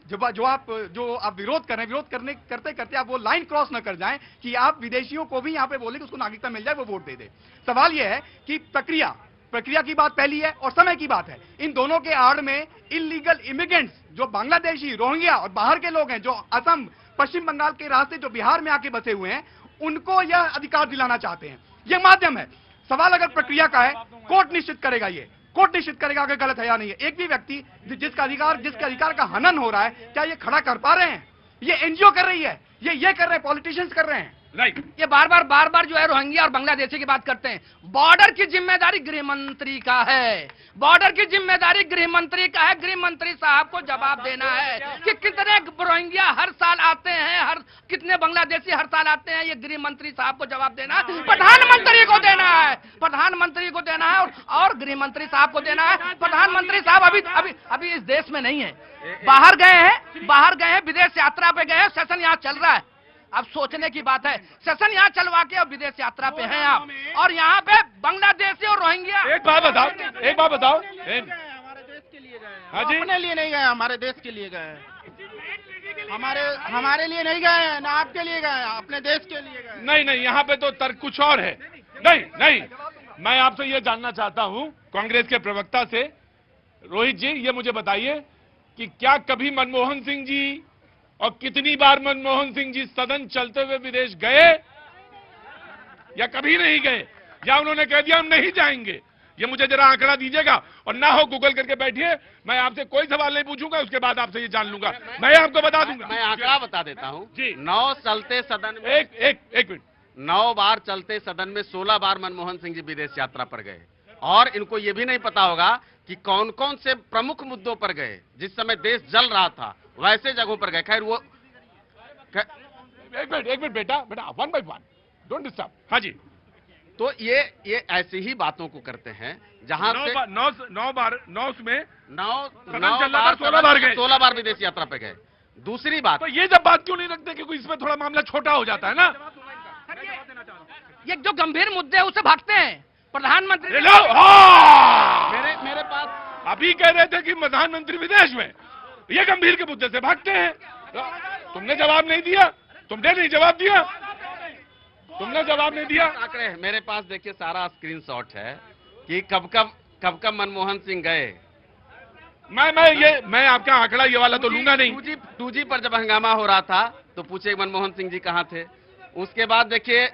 जो आप विरोध कर रहे हैं, विरोध करते करते आप वो लाइन क्रॉस ना कर जाएं कि आप विदेशियों को भी यहां पे बोले कि उसको नागरिकता मिल जाए, वो वोट दे दे। सवाल यह है कि प्रक्रिया की बात पहली है और समय की बात है। इन दोनों के आड़ में इलीगल इमिग्रेंट्स जो बांग्लादेशी, रोहिंग्या और बाहर के लोग हैं जो असम, पश्चिम बंगाल के रास्ते जो बिहार में आके बसे हुए हैं, उनको यह अधिकार दिलाना चाहते हैं। यह माध्यम है। सवाल अगर प्रक्रिया का है, कोर्ट निश्चित करेगा, कोर्ट निश्चित करेगा अगर गलत है या नहीं है। एक भी व्यक्ति जिसके अधिकार का हनन हो रहा है, क्या ये खड़ा कर पा रहे हैं? ये एनजीओ कर रही है, ये कर रहे हैं, पॉलिटिशियंस कर रहे हैं। राइट, ये बार बार जो है रोहिंग्या और बांग्लादेशी की बात करते हैं। बॉर्डर की जिम्मेदारी गृह मंत्री का है, बॉर्डर की जिम्मेदारी गृह मंत्री का है। गृह मंत्री साहब को जवाब देना है कि कितने रोहिंग्या हर साल आते हैं, कितने बांग्लादेशी हर साल आते हैं। ये गृह मंत्री साहब को जवाब देना है, प्रधानमंत्री को देना है, प्रधानमंत्री को देना है और गृह मंत्री साहब को देना है। प्रधानमंत्री साहब अभी इस देश में नहीं है, बाहर गए हैं, विदेश यात्रा पे गए हैं। सेशन यहाँ चल रहा है। अब सोचने की बात है, सेशन यहाँ चलवा के और विदेश यात्रा पे हैं आप, और यहाँ पे बांग्लादेशी और रोहिंग्या। एक बात बताओ हमारे देश के लिए गए हैं। हाँ जी, अपने लिए नहीं गए, हमारे देश के लिए गए हैं। हमारे लिए नहीं गए हैं, ना आपके लिए गए हैं, अपने देश के लिए गए। नहीं, यहाँ पे तो तर्क कुछ और है। नहीं, मैं आपसे ये जानना चाहता हूं कांग्रेस के प्रवक्ता से, रोहित जी ये मुझे बताइए कि क्या कभी मनमोहन सिंह जी और कितनी बार मनमोहन सिंह जी सदन चलते हुए विदेश गए या कभी नहीं गए, या उन्होंने कह दिया हम नहीं जाएंगे? ये मुझे जरा आंकड़ा दीजिएगा, और ना हो गूगल करके बैठिए, मैं आपसे कोई सवाल नहीं पूछूंगा, उसके बाद आपसे ये जान लूंगा। मैं आपको बता दूंगा। मैं आंकड़ा बता देता हूं जी। 9 चलते सदन में, एक मिनट, 9 बार चलते सदन में 16 बार मनमोहन सिंह जी विदेश यात्रा पर गए। और इनको ये भी नहीं पता होगा कि कौन कौन से प्रमुख मुद्दों पर गए। जिस समय देश जल रहा था वैसे जगहों पर गए। खैर वो एक मिनट बेटा, one by one, don't disturb. हाँ जी, तो ये ऐसी ही बातों को करते हैं जहां से 9 बार 9 में 9 सदन चल रहा था, 16 बार गए। 16 बार विदेश यात्रा पे गए। दूसरी बात, तो ये जब बात क्यों नहीं रखते, क्योंकि इसमें थोड़ा मामला छोटा हो जाता है ना। ये जो गंभीर मुद्दे हैं उसे भागते हैं। प्रधानमंत्री मेरे पास अभी कह रहे थे कि प्रधानमंत्री विदेश में, ये गंभीर के मुद्दे से भागते हैं। तुमने जवाब नहीं दिया, तुमने जवाब नहीं दिया। आंकड़े मेरे पास देखिए, सारा स्क्रीनशॉट है कि कब मनमोहन सिंह गए। मैं आपका आंकड़ा ये वाला तो लूंगा नहीं। 2G पर जब हंगामा हो रहा था तो पूछे मनमोहन सिंह जी कहां थे। उसके बाद देखिए,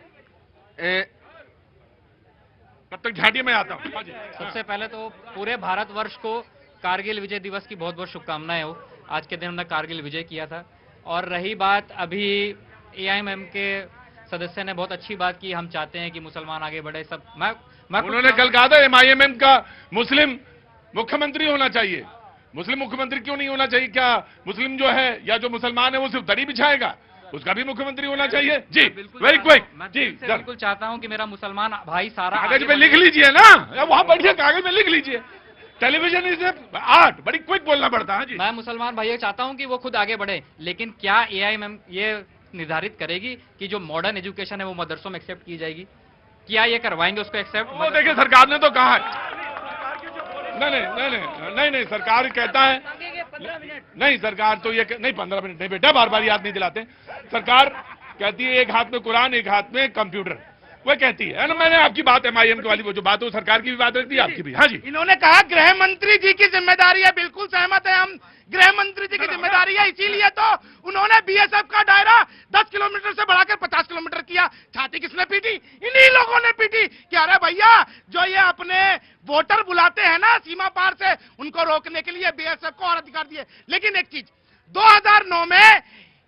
तब तक झांटिए में आता हूं। सबसे पहले तो पूरे भारतवर्ष को कारगिल विजय दिवस की बहुत बहुत शुभकामनाएं हो। आज के दिन हमने कारगिल विजय किया था। और रही बात, अभी AIMM के सदस्य ने बहुत अच्छी बात की, हम चाहते हैं कि मुसलमान आगे बढ़े। सब मैं उन्होंने कल कहा था MIMM का मुस्लिम मुख्यमंत्री होना चाहिए। मुस्लिम मुख्यमंत्री क्यों नहीं होना चाहिए? क्या मुस्लिम जो है या जो मुसलमान है वो सिर्फ दरी बिछाएगा? उसका भी मुख्यमंत्री होना चाहिए। जी, वेरी क्विक जी। बिल्कुल चाहता हूं कि मेरा मुसलमान भाई सारा कागज पे लिख लीजिए ना, वहां बढ़िया कागज में लिख लीजिए। टेलीविजन इज आर्ट, बड़ी क्विक बोलना पड़ता है जी। मैं मुसलमान भाइयों चाहता हूं कि वो खुद आगे बढ़े, लेकिन क्या AIMM ये निर्धारित करेगी कि जो मॉडर्न एजुकेशन है वो मदरसों में एक्सेप्ट की जाएगी? क्या ये करवाएंगे उसको एक्सेप्ट? वो देखिए, सरकार ने तो कहा है। नहीं, सरकार कहता है नहीं, सरकार तो ये नहीं, 15 मिनट नहीं बेटा, बार बार याद नहीं दिलाते। सरकार कहती है एक हाथ में कुरान, एक हाथ में कंप्यूटर, वो कहती है ना। मैंने आपकी बात MIM वाली वो जो बात है वो सरकार की भी बात रखती है, आपकी भी। हाँ जी, इन्होंने कहा गृह मंत्री जी की जिम्मेदारी है, बिल्कुल सहमत है हम, गृह मंत्री जी की जिम्मेदारी है। इसीलिए तो उन्होंने BSF का दायरा 10 किलोमीटर से बढ़ाकर 50 किलोमीटर किया। छाती किसने पीटी? इन्हीं लोगों ने पीटी कि अरे भैया, जो ये अपने वोटर बुलाते हैं ना सीमा पार से, उनको रोकने के लिए बीएसएफ को और अधिकार दिए। लेकिन एक चीज, 2009 में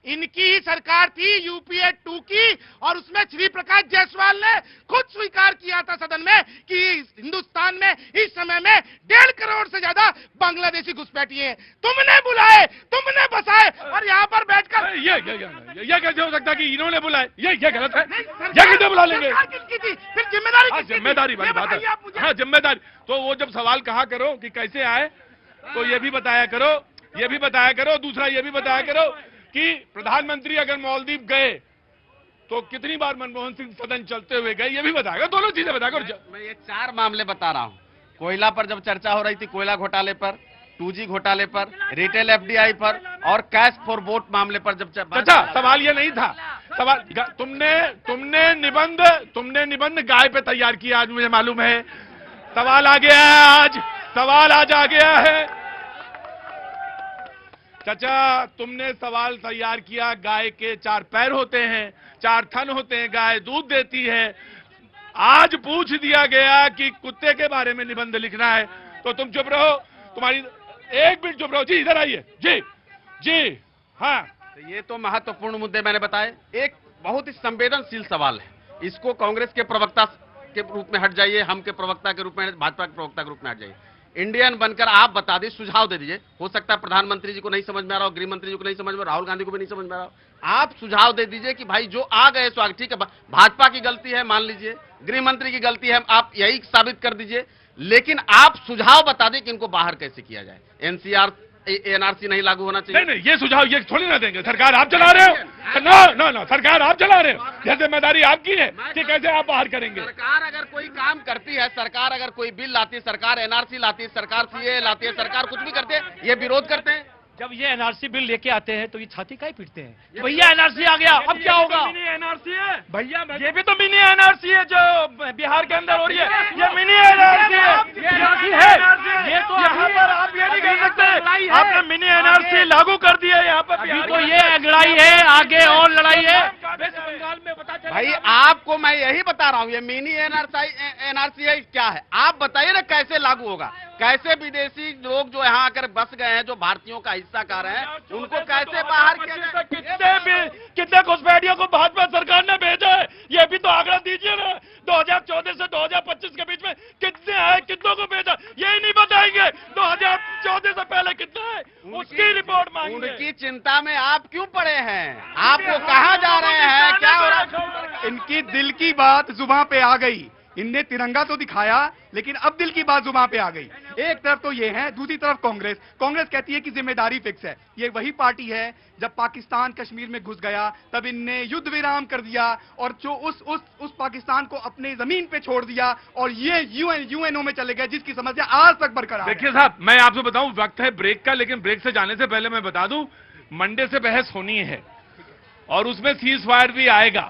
इनकी ही सरकार थी, यूपीए 2 की, और उसमें श्री प्रकाश जायसवाल ने खुद स्वीकार किया था सदन में कि हिंदुस्तान में इस समय में 1.5 करोड़ से ज्यादा बांग्लादेशी घुसपैठिए हैं। तुमने बुलाए, तुमने बसाए, और यहाँ पर बैठकर ये कैसे हो सकता है कि इन्होंने बुलाए? ये गलत है। ये कितने बुला लेंगे? किसकी थी? फिर जिम्मेदारी किसकी थी? जिम्मेदारी वाली बात है। हाँ, जिम्मेदारी। तो वो जब सवाल कहा करो कि कैसे आए, तो ये भी बताया करो, ये भी बताया करो। दूसरा ये भी बताया करो कि प्रधानमंत्री अगर मालदीव गए तो कितनी बार मनमोहन सिंह सदन चलते हुए गए, ये भी बताएगा। दोनों चीजें बताएगा। मैं ये 4 मामले बता रहा हूँ। कोयला पर जब चर्चा हो रही थी, कोयला घोटाले पर, 2G घोटाले पर, रिटेल एफडीआई पर, और कैश फॉर वोट मामले पर जब अच्छा, सवाल ये नहीं था। सवाल तुमने निबंध गाय पे तैयार किया आज, मुझे मालूम है। सवाल आ गया है आज, सवाल आज आ गया है। चाचा, तुमने सवाल तैयार किया, गाय के 4 पैर होते हैं, 4 थन होते हैं, गाय दूध देती है। आज पूछ दिया गया कि कुत्ते के बारे में निबंध लिखना है, तो तुम चुप रहो। तुम्हारी एक मिनट चुप रहो। जी इधर आइए। जी हाँ, ये तो महत्वपूर्ण मुद्दे मैंने बताए। एक बहुत ही संवेदनशील सवाल है, इसको कांग्रेस के प्रवक्ता के रूप में हट जाइए, हम के प्रवक्ता के रूप में, भाजपा के प्रवक्ता के रूप में हट जाइए। इंडियन बनकर आप बता दीजिए, सुझाव दे दीजिए। हो सकता है प्रधानमंत्री जी को नहीं समझ में आ रहा हो, गृह मंत्री जी को नहीं समझ में, राहुल गांधी को भी नहीं समझ में आ रहा हो। आप सुझाव दे दीजिए कि भाई जो आ गए सो ठीक है, भाजपा की गलती है मान लीजिए, गृह मंत्री की गलती है, आप यही साबित कर दीजिए। लेकिन आप सुझाव बता दें कि इनको बाहर कैसे किया जाए। एनसीआर एनआरसी नहीं लागू होना चाहिए। नहीं, ये सुझाव ये थोड़ी ना देंगे। सरकार आप चला रहे हो। ना, सरकार आप चला रहे हो। यह जिम्मेदारी आपकी है कि कैसे आप बाहर करेंगे। सरकार अगर कोई काम करती है, सरकार अगर कोई बिल लाती है, सरकार एनआरसी लाती है, सरकार सीए लाती है, सरकार कुछ भी करते हैं, ये विरोध करते हैं। जब ये एनआरसी बिल लेके आते हैं तो ये छाती काहे पीटते हैं? भैया एनआरसी आ गया, अब क्या होगा? मिनी एनआरसी है भैया, ये भी तो मिनी एनआरसी है जो बिहार के अंदर हो रही है। ये मिनी एनआरसी है। ये तो यहाँ पर आप ये नहीं कह सकते आपने मिनी एनआरसी लागू कर दिया है यहाँ पर। अभी तो ये लड़ाई है, आगे और लड़ाई है। वेस्ट बंगाल में पता चला। भाई आपको मैं यही बता रहा हूँ, ये मिनी एनआरसी क्या है, आप बताइए ना कैसे लागू होगा। कैसे विदेशी लोग जो यहाँ आकर बस गए हैं, जो भारतीयों का हिस्सा कर रहे हैं, उनको कैसे बाहर किया जाए? कितने घुसपैठियों को भाजपा सरकार ने भेजा है, ये भी तो आंकड़ा दीजिए ना। 2014 से 2025 के बीच में कितने आए, कितनों को भेजा, यही नहीं बताएंगे। 2014 से पहले कितने आए, उसकी रिपोर्ट मांगेंगे। उनकी चिंता में आप क्यों पड़े हैं? आपको कहाँ जा रहे हैं, क्या हो रहा है? इनकी दिल की बात जुबान पे आ गई। इनने तिरंगा तो दिखाया, लेकिन अब दिल की बात जुबान पे आ गई। एक तरफ तो ये है, दूसरी तरफ कांग्रेस कहती है कि जिम्मेदारी फिक्स है। ये वही पार्टी है जब पाकिस्तान कश्मीर में घुस गया तब इनने युद्ध विराम कर दिया और जो उस पाकिस्तान को अपने जमीन पे छोड़ दिया और ये यूएनओ में चले गए, जिसकी समस्या आज तक बरकरार है। देखिए साहब, मैं आपसे बताऊं, वक्त है ब्रेक का, लेकिन ब्रेक से जाने से पहले मैं बता दूं, मंडे से बहस होनी है और उसमें सीज फायर भी आएगा।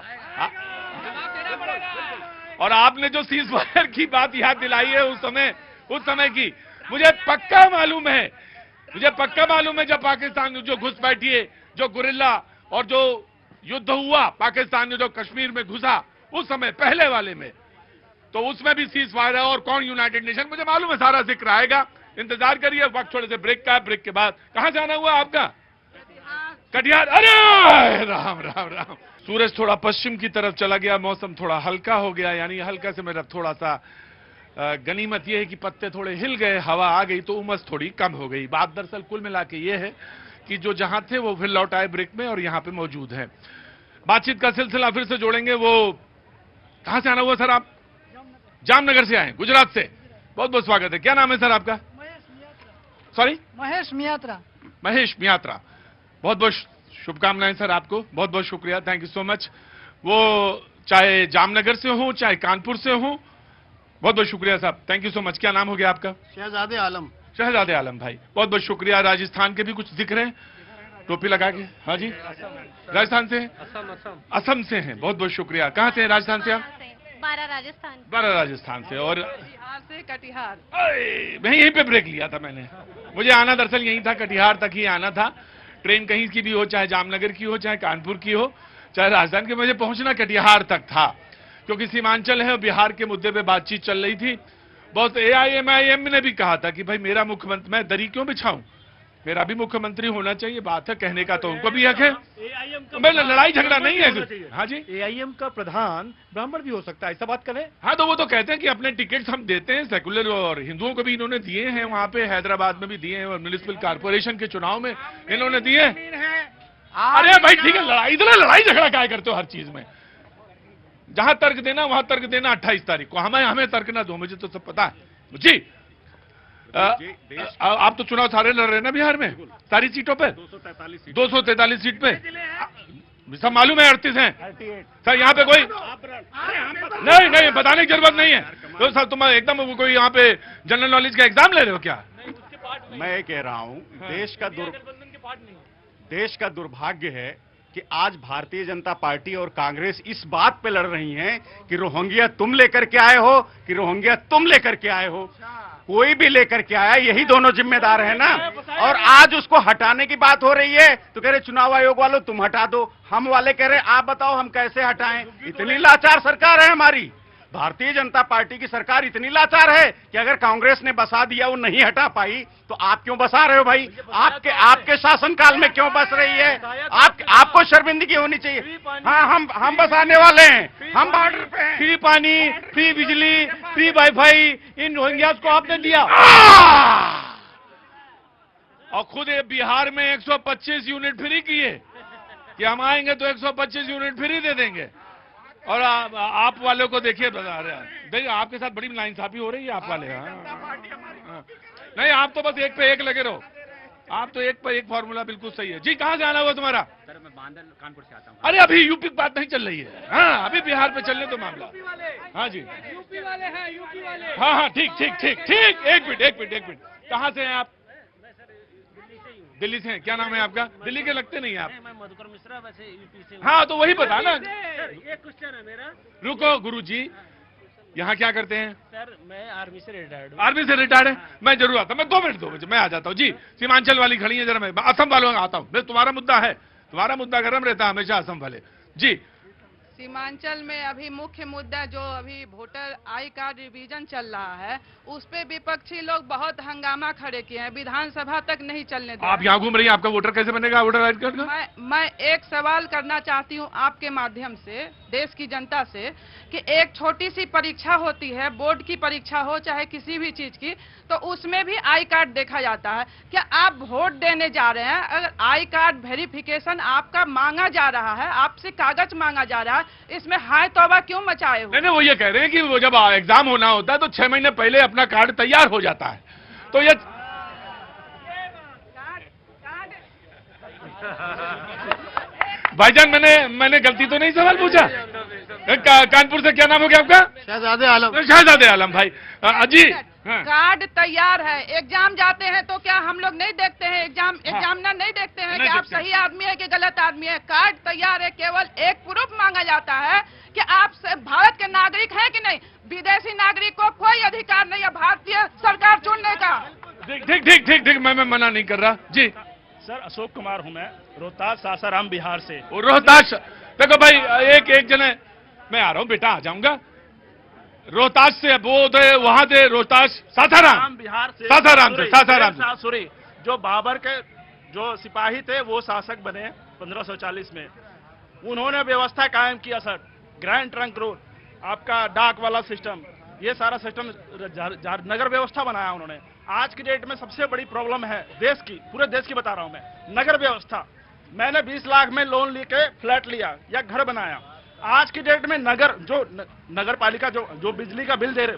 और आपने जो सीज फायर की बात याद दिलाई है उस समय की, मुझे पक्का मालूम है जब पाकिस्तान जो घुसपैठिए, जो गुरिल्ला और जो युद्ध हुआ पाकिस्तान ने जो कश्मीर में घुसा उस समय पहले वाले में, तो उसमें भी सीज फायर है और कौन यूनाइटेड नेशन, मुझे मालूम है, सारा जिक्र आएगा। इंतजार करिए, वक्त थोड़े से ब्रेक का, ब्रेक के बाद कहां जाना हुआ आपका? कटिहार। अरे राम राम राम। सूरज थोड़ा पश्चिम की तरफ चला गया, मौसम थोड़ा हल्का हो गया, यानी हल्का से मेरा थोड़ा सा गनीमत यह है कि पत्ते थोड़े हिल गए, हवा आ गई तो उमस थोड़ी कम हो गई। बात दरअसल कुल मिला के ये है कि जो जहां थे वो फिर लौट आए ब्रेक में और यहां पे मौजूद है। बातचीत का सिलसिला फिर से जोड़ेंगे। वो कहां से आना हुआ सर आप? जामनगर से आए, गुजरात से। बहुत बहुत स्वागत है। क्या नाम है सर आपका? सॉरी, महेश मियात्रा। महेश मियात्रा, बहुत बहुत शुभकामनाएं सर आपको, बहुत बहुत शुक्रिया, थैंक यू सो मच। वो चाहे जामनगर से हो चाहे कानपुर से हो, बहुत बहुत शुक्रिया साहब, थैंक यू सो मच। क्या नाम हो गया आपका? शहजादे आलम। शहजादे आलम भाई, बहुत बहुत शुक्रिया। राजस्थान के भी कुछ दिख रहे हैं, टोपी लगा के। हाँ जी, राजस्थान से? असम से हैं, बहुत बहुत शुक्रिया। कहाँ से हैं राजस्थान से आप? बारा राजस्थान से। और बिहार से कटिहार। मैं यहीं पे ब्रेक लिया था मैंने, मुझे आना दरअसल यहीं था, कटिहार तक ही आना था। ट्रेन कहीं की भी हो, चाहे जामनगर की हो चाहे कानपुर की हो चाहे राजस्थान के, मुझे पहुंचना कटिहार तक था। क्योंकि सीमांचल है और बिहार के मुद्दे पे बातचीत चल रही थी। बहुत AIMIM ने भी कहा था कि भाई मेरा मुख्यमंत्री, मैं दरी क्यों बिछाऊं, मेरा भी मुख्यमंत्री होना चाहिए। बात है कहने का, तो उनको भी हक है। मैं लड़ाई झगड़ा नहीं है। हाँ जी, AIM का प्रधान ब्राह्मण भी हो सकता है, ऐसा बात करें। हाँ, तो वो तो कहते हैं कि अपने टिकट्स हम देते हैं, सेकुलर और हिंदुओं को भी इन्होंने दिए हैं, वहां पे हैदराबाद में भी दिए हैं और म्युनिसिपल कॉर्पोरेशन के चुनाव में इन्होंने दिए। अरे भाई ठीक है, लड़ाई झगड़ा क्या करते हो हर चीज में। जहां तर्क देना वहां तर्क देना 28 तारीख को। हमें तर्क ना दो, मुझे तो सब पता है जी। आप तो चुनाव सारे लड़ रहे हैं ना बिहार में, सारी सीटों पे 243 सीट पे, सब मालूम है 38 हैं सर। यहाँ पे कोई नहीं बताने की जरूरत नहीं है। तो सर तुम एकदम कोई यहाँ पे जनरल नॉलेज का एग्जाम ले रहे हो क्या? मैं ये कह रहा हूँ, देश का दुर्भाग्य है कि आज भारतीय जनता पार्टी और कांग्रेस इस बात पे लड़ रही हैं कि रोहिंग्या तुम लेकर के आए हो कि रोहिंग्या तुम लेकर के आए हो। कोई भी लेकर के आया, यही दोनों जिम्मेदार है ना। और आज उसको हटाने की बात हो रही है तो कह रहे चुनाव आयोग वालों तुम हटा दो, हम वाले कह रहे आप बताओ हम कैसे हटाएं। इतनी लाचार सरकार है हमारी। भारतीय जनता पार्टी की सरकार इतनी लाचार है कि अगर कांग्रेस ने बसा दिया वो नहीं हटा पाई तो आप क्यों बसा रहे हो भाई? आपके शासनकाल में क्यों बस रही है? आपको शर्मिंदगी होनी चाहिए। हाँ, हम बसाने वाले हैं, हम बॉर्डर पे हैं। फ्री पानी, फ्री बिजली, फ्री वाईफाई इन रोहिंग्यास को आपने दिया। और खुद बिहार में 125 यूनिट फ्री किए कि हम आएंगे तो 125 यूनिट फ्री दे देंगे। और आप वालों को देखिए, बता रहे हैं, देखिए आपके साथ बड़ी नाइंसाफी हो रही है आप वाले। हाँ। नहीं, आप तो बस एक पे एक लगे रहो, आप तो एक पे एक फॉर्मूला बिल्कुल सही है जी। कहाँ से आना हुआ तुम्हारा? सर मैं बांदर कानपुर से आता हूँ। अरे अभी यूपी की बात नहीं चल रही है। हाँ, अभी बिहार पे चलने तो मामला। हाँ जी, यूपी वाले हैं, यूपी वाले। हाँ, ठीक। एक मिनट, कहाँ से हैं आप? दिल्ली से हैं। क्या नाम है आपका? दिल्ली के लगते नहीं है आप। मैं मधुकर मिश्रा, वैसे यूपी से। हाँ, तो वही बता ना। ये क्वेश्चन है मेरा। रुको गुरुजी, यहाँ क्या करते हैं? सर मैं आर्मी से रिटायर्ड हूँ। आर्मी से रिटायर्ड है? मैं जरूर आता हूँ, मैं 2 मिनट दो मुझे, मैं आ जाता हूँ जी। सीमांचल वाली खड़ी है, जरा मैं असम वालों में आता हूँ। तुम्हारा मुद्दा है, तुम्हारा मुद्दा गर्म रहता है हमेशा असम वाले जी। सीमांचल में अभी मुख्य मुद्दा जो अभी वोटर आई कार्ड रिवीजन चल रहा है, उस पे विपक्षी लोग बहुत हंगामा खड़े किए हैं, विधानसभा तक नहीं चलने दे। आप यहाँ घूम रही हैं, आपका वोटर कैसे बनेगा? वोटर आई कार्ड का मैं एक सवाल करना चाहती हूँ आपके माध्यम से देश की जनता से कि एक छोटी सी परीक्षा होती है, बोर्ड की परीक्षा हो चाहे किसी भी चीज की, तो उसमें भी आई कार्ड देखा जाता है। क्या आप वोट देने जा रहे हैं, अगर आई कार्ड वेरिफिकेशन आपका मांगा जा रहा है, आपसे कागज मांगा जा रहा है, इसमें हाय तौबा क्यों मचाए हो? नहीं, वो ये कह रहे हैं कि वो जब एग्जाम होना होता है तो 6 महीने पहले अपना कार्ड तैयार हो जाता है। तो ये भाईजान, मैंने गलती तो नहीं सवाल पूछा? कानपुर से क्या नाम हो गया आपका? शहजादे आलम भाई। अजी, कार्ड तैयार है, एग्जाम जाते हैं तो क्या हम लोग नहीं देखते हैं? एग्जामिनर नहीं देखते हैं कि आप सही आदमी है कि गलत आदमी है? कार्ड तैयार है, केवल एक प्रूफ मांगा जाता है कि आप भारत के नागरिक हैं कि नहीं। विदेशी नागरिक को कोई अधिकार नहीं है भारतीय सरकार चुनने का। ठीक, मैं मना नहीं कर रहा जी। सर अशोक कुमार हूं मैं, रोहतास सासाराम बिहार से। रोहतास, देखो भाई एक जने, मैं आ रहा हूँ बेटा, आ जाऊंगा। रोहतास से वहां थे, रोहतास सासाराम बिहार से, सासाराम सॉरी, जो बाबर के जो सिपाही थे वो शासक बने 1540 में। उन्होंने व्यवस्था कायम किया सर, ग्रैंड ट्रंक रोड, आपका डाक वाला सिस्टम, ये सारा सिस्टम नगर व्यवस्था बनाया उन्होंने। आज की डेट में सबसे बड़ी प्रॉब्लम है देश की, पूरे देश की बता रहा हूं मैं, नगर व्यवस्था। मैंने 20 लाख में लोन लेके फ्लैट लिया या घर बनाया। आज की डेट में नगर पालिका जो बिजली का बिल दे रहे,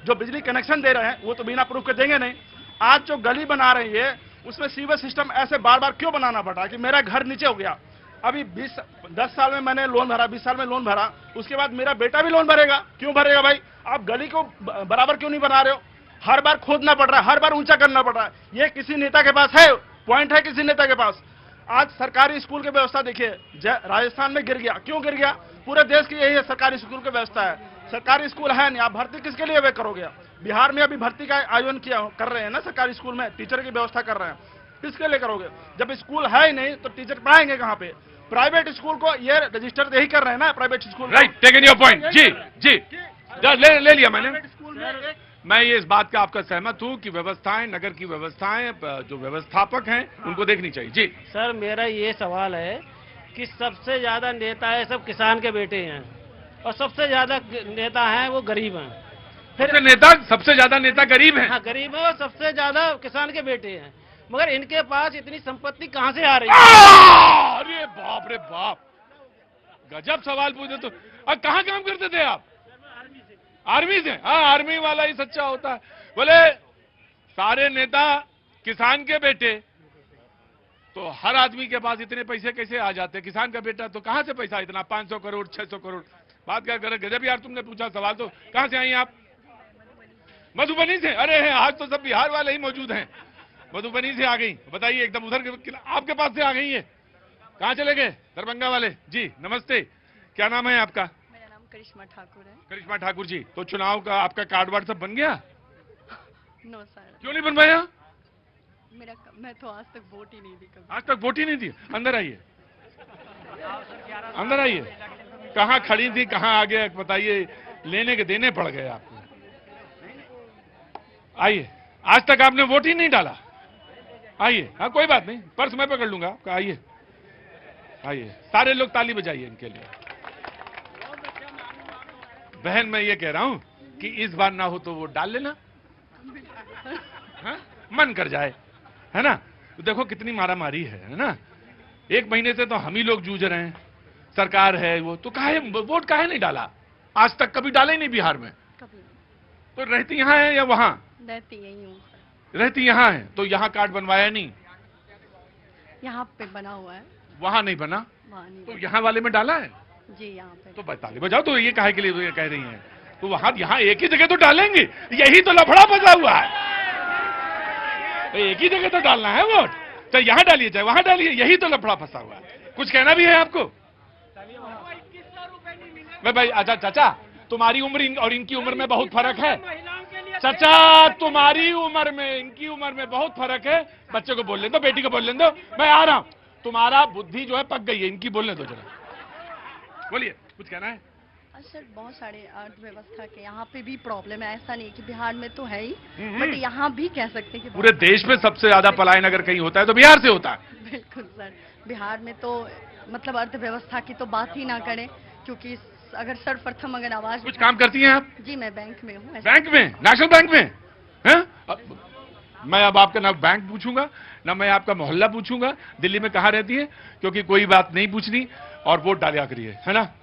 जो बिजली कनेक्शन दे रहे हैं, वो तो बिना प्रूफ के देंगे नहीं। आज जो गली बना रही है उसमें सीवर सिस्टम ऐसे बार बार क्यों बनाना पड़ा कि मेरा घर नीचे हो गया। अभी 10 साल में मैंने लोन भरा, 20 साल में लोन भरा, उसके बाद मेरा बेटा भी लोन भरेगा। क्यों भरेगा भाई? आप गली को बराबर क्यों नहीं बना रहे हो? हर बार खोदना पड़ रहा है, हर बार ऊंचा करना पड़ रहा है। ये किसी नेता के पास है? पॉइंट है किसी नेता के पास? आज सरकारी स्कूल की व्यवस्था देखिए, राजस्थान में गिर गया। क्यों गिर गया? पूरे देश की यही है, सरकारी स्कूल की व्यवस्था है। सरकारी स्कूल है नहीं, आप भर्ती किसके लिए वे करोगे? बिहार में अभी भर्ती का आयोजन कर रहे हैं ना, सरकारी स्कूल में टीचर की व्यवस्था कर रहे हैं, किसके लिए करोगे? जब स्कूल है ही नहीं तो टीचर पढ़ाएंगे कहाँ पे? प्राइवेट स्कूल को ये रजिस्टर यही कर रहे हैं ना, प्राइवेट स्कूल को। Right, taken your point. जी जी, ले लिया मैंने। स्कूल में मैं ये इस बात का आपका सहमत हूं कि व्यवस्थाएं, नगर की व्यवस्थाएं, जो व्यवस्थापक हैं उनको देखनी चाहिए। जी सर, मेरा ये सवाल है कि सबसे ज्यादा नेता है सब किसान के बेटे हैं और सबसे ज्यादा नेता हैं वो गरीब हैं। सबसे ज्यादा नेता गरीब हैं। हाँ, गरीब है और सबसे ज्यादा किसान के बेटे हैं, मगर इनके पास इतनी संपत्ति कहाँ से आ रही है? अरे बाप रे बाप, गजब सवाल पूछे। तो कहाँ काम करते थे आप? आर्मी से? हाँ, आर्मी वाला ही सच्चा होता है। बोले सारे नेता किसान के बेटे, तो हर आदमी के पास इतने पैसे कैसे आ जाते? किसान का बेटा तो कहां से पैसा इतना? 500 करोड़ 600 करोड़, बात क्या कर? गजब यार, तुमने पूछा सवाल। तो कहां से आई आप? मधुबनी से? अरे आज तो सब बिहार वाले ही मौजूद हैं। मधुबनी से आ गई, बताइए। एकदम उधर आपके पास से आ गई है। कहां चले गए? दरभंगा वाले। जी नमस्ते, क्या नाम है आपका? मेरा नाम करिश्मा ठाकुर है। करिश्मा ठाकुर जी, तो चुनाव का आपका कार्ड वार्ड सब बन गया? No sir. क्यों नहीं बनवाया? मैं तो आज तक वोट ही नहीं दी कभी। आज तक वोट ही नहीं दी? अंदर आइए, अंदर आइए। कहाँ खड़ी थी, कहाँ आ गया बताइए? लेने के देने पड़ गए आपको। आइए, आज तक आपने वोट ही नहीं डाला? आइए। हाँ कोई बात नहीं, पर्स मैं पकड़ लूंगा आपका। आइए आइए, सारे लोग ताली बजाइए इनके लिए। बहन, मैं ये कह रहा हूं कि इस बार ना हो तो वोट डाल लेना, हाँ? मन कर जाए, है ना? तो देखो कितनी मारामारी है ना? 1 महीने से तो हम ही लोग जूझ रहे हैं, सरकार है वो, तो काहे वोट काहे नहीं डाला? आज तक कभी डाला ही नहीं बिहार में। कभी। तो रहती यहाँ है या वहां? रहती यही हूँ। रहती यहाँ है, तो यहाँ कार्ड बनवाया नहीं? यहाँ पे बना हुआ है। वहां नहीं बना? वहाँ नहीं तो यहाँ वाले में डाला है? जी यहाँ पे। तो ताली बजाओ। तो ये काहे के लिए कह रही हैं? तो वहां यहाँ एक ही जगह तो डालेंगे, यही तो लफड़ा फंसा हुआ है। तो एक ही जगह तो डालना है वोट, चाहे यहाँ डालिए चाहे वहां डालिए, यही तो लफड़ा फंसा हुआ है। कुछ कहना भी है आपको? भाई अच्छा चाचा, तुम्हारी उम्र और इनकी उम्र में बहुत फर्क है। चाचा, तुम्हारी उम्र में इनकी उम्र में बहुत फर्क है। बच्चे को बोलने दो, बेटी को बोलने दो, मैं आ रहा हूं। तुम्हारा बुद्धि जो है पक गई है, इनकी बोलने दो जरा। बोलिए, कुछ कहना है? सर, बहुत सारे अर्थव्यवस्था के यहाँ पे भी प्रॉब्लम है। ऐसा नहीं कि बिहार में तो है ही, बट यहाँ भी कह सकते हैं कि पूरे देश में सबसे ज्यादा पलायन अगर कहीं होता है तो बिहार से होता है। बिल्कुल सर, बिहार में तो मतलब अर्थव्यवस्था की तो बात ही ना करें, क्योंकि अगर सर्वप्रथम अगर आवाज कुछ काम करती हैं आप? जी, मैं बैंक में हूँ। बैंक में? नेशनल बैंक में हैं? मैं अब आपका ना बैंक पूछूंगा, ना मैं आपका मोहल्ला पूछूंगा, दिल्ली में कहाँ रहती है, क्योंकि कोई बात नहीं पूछनी और वोट डालिया करिए, है ना?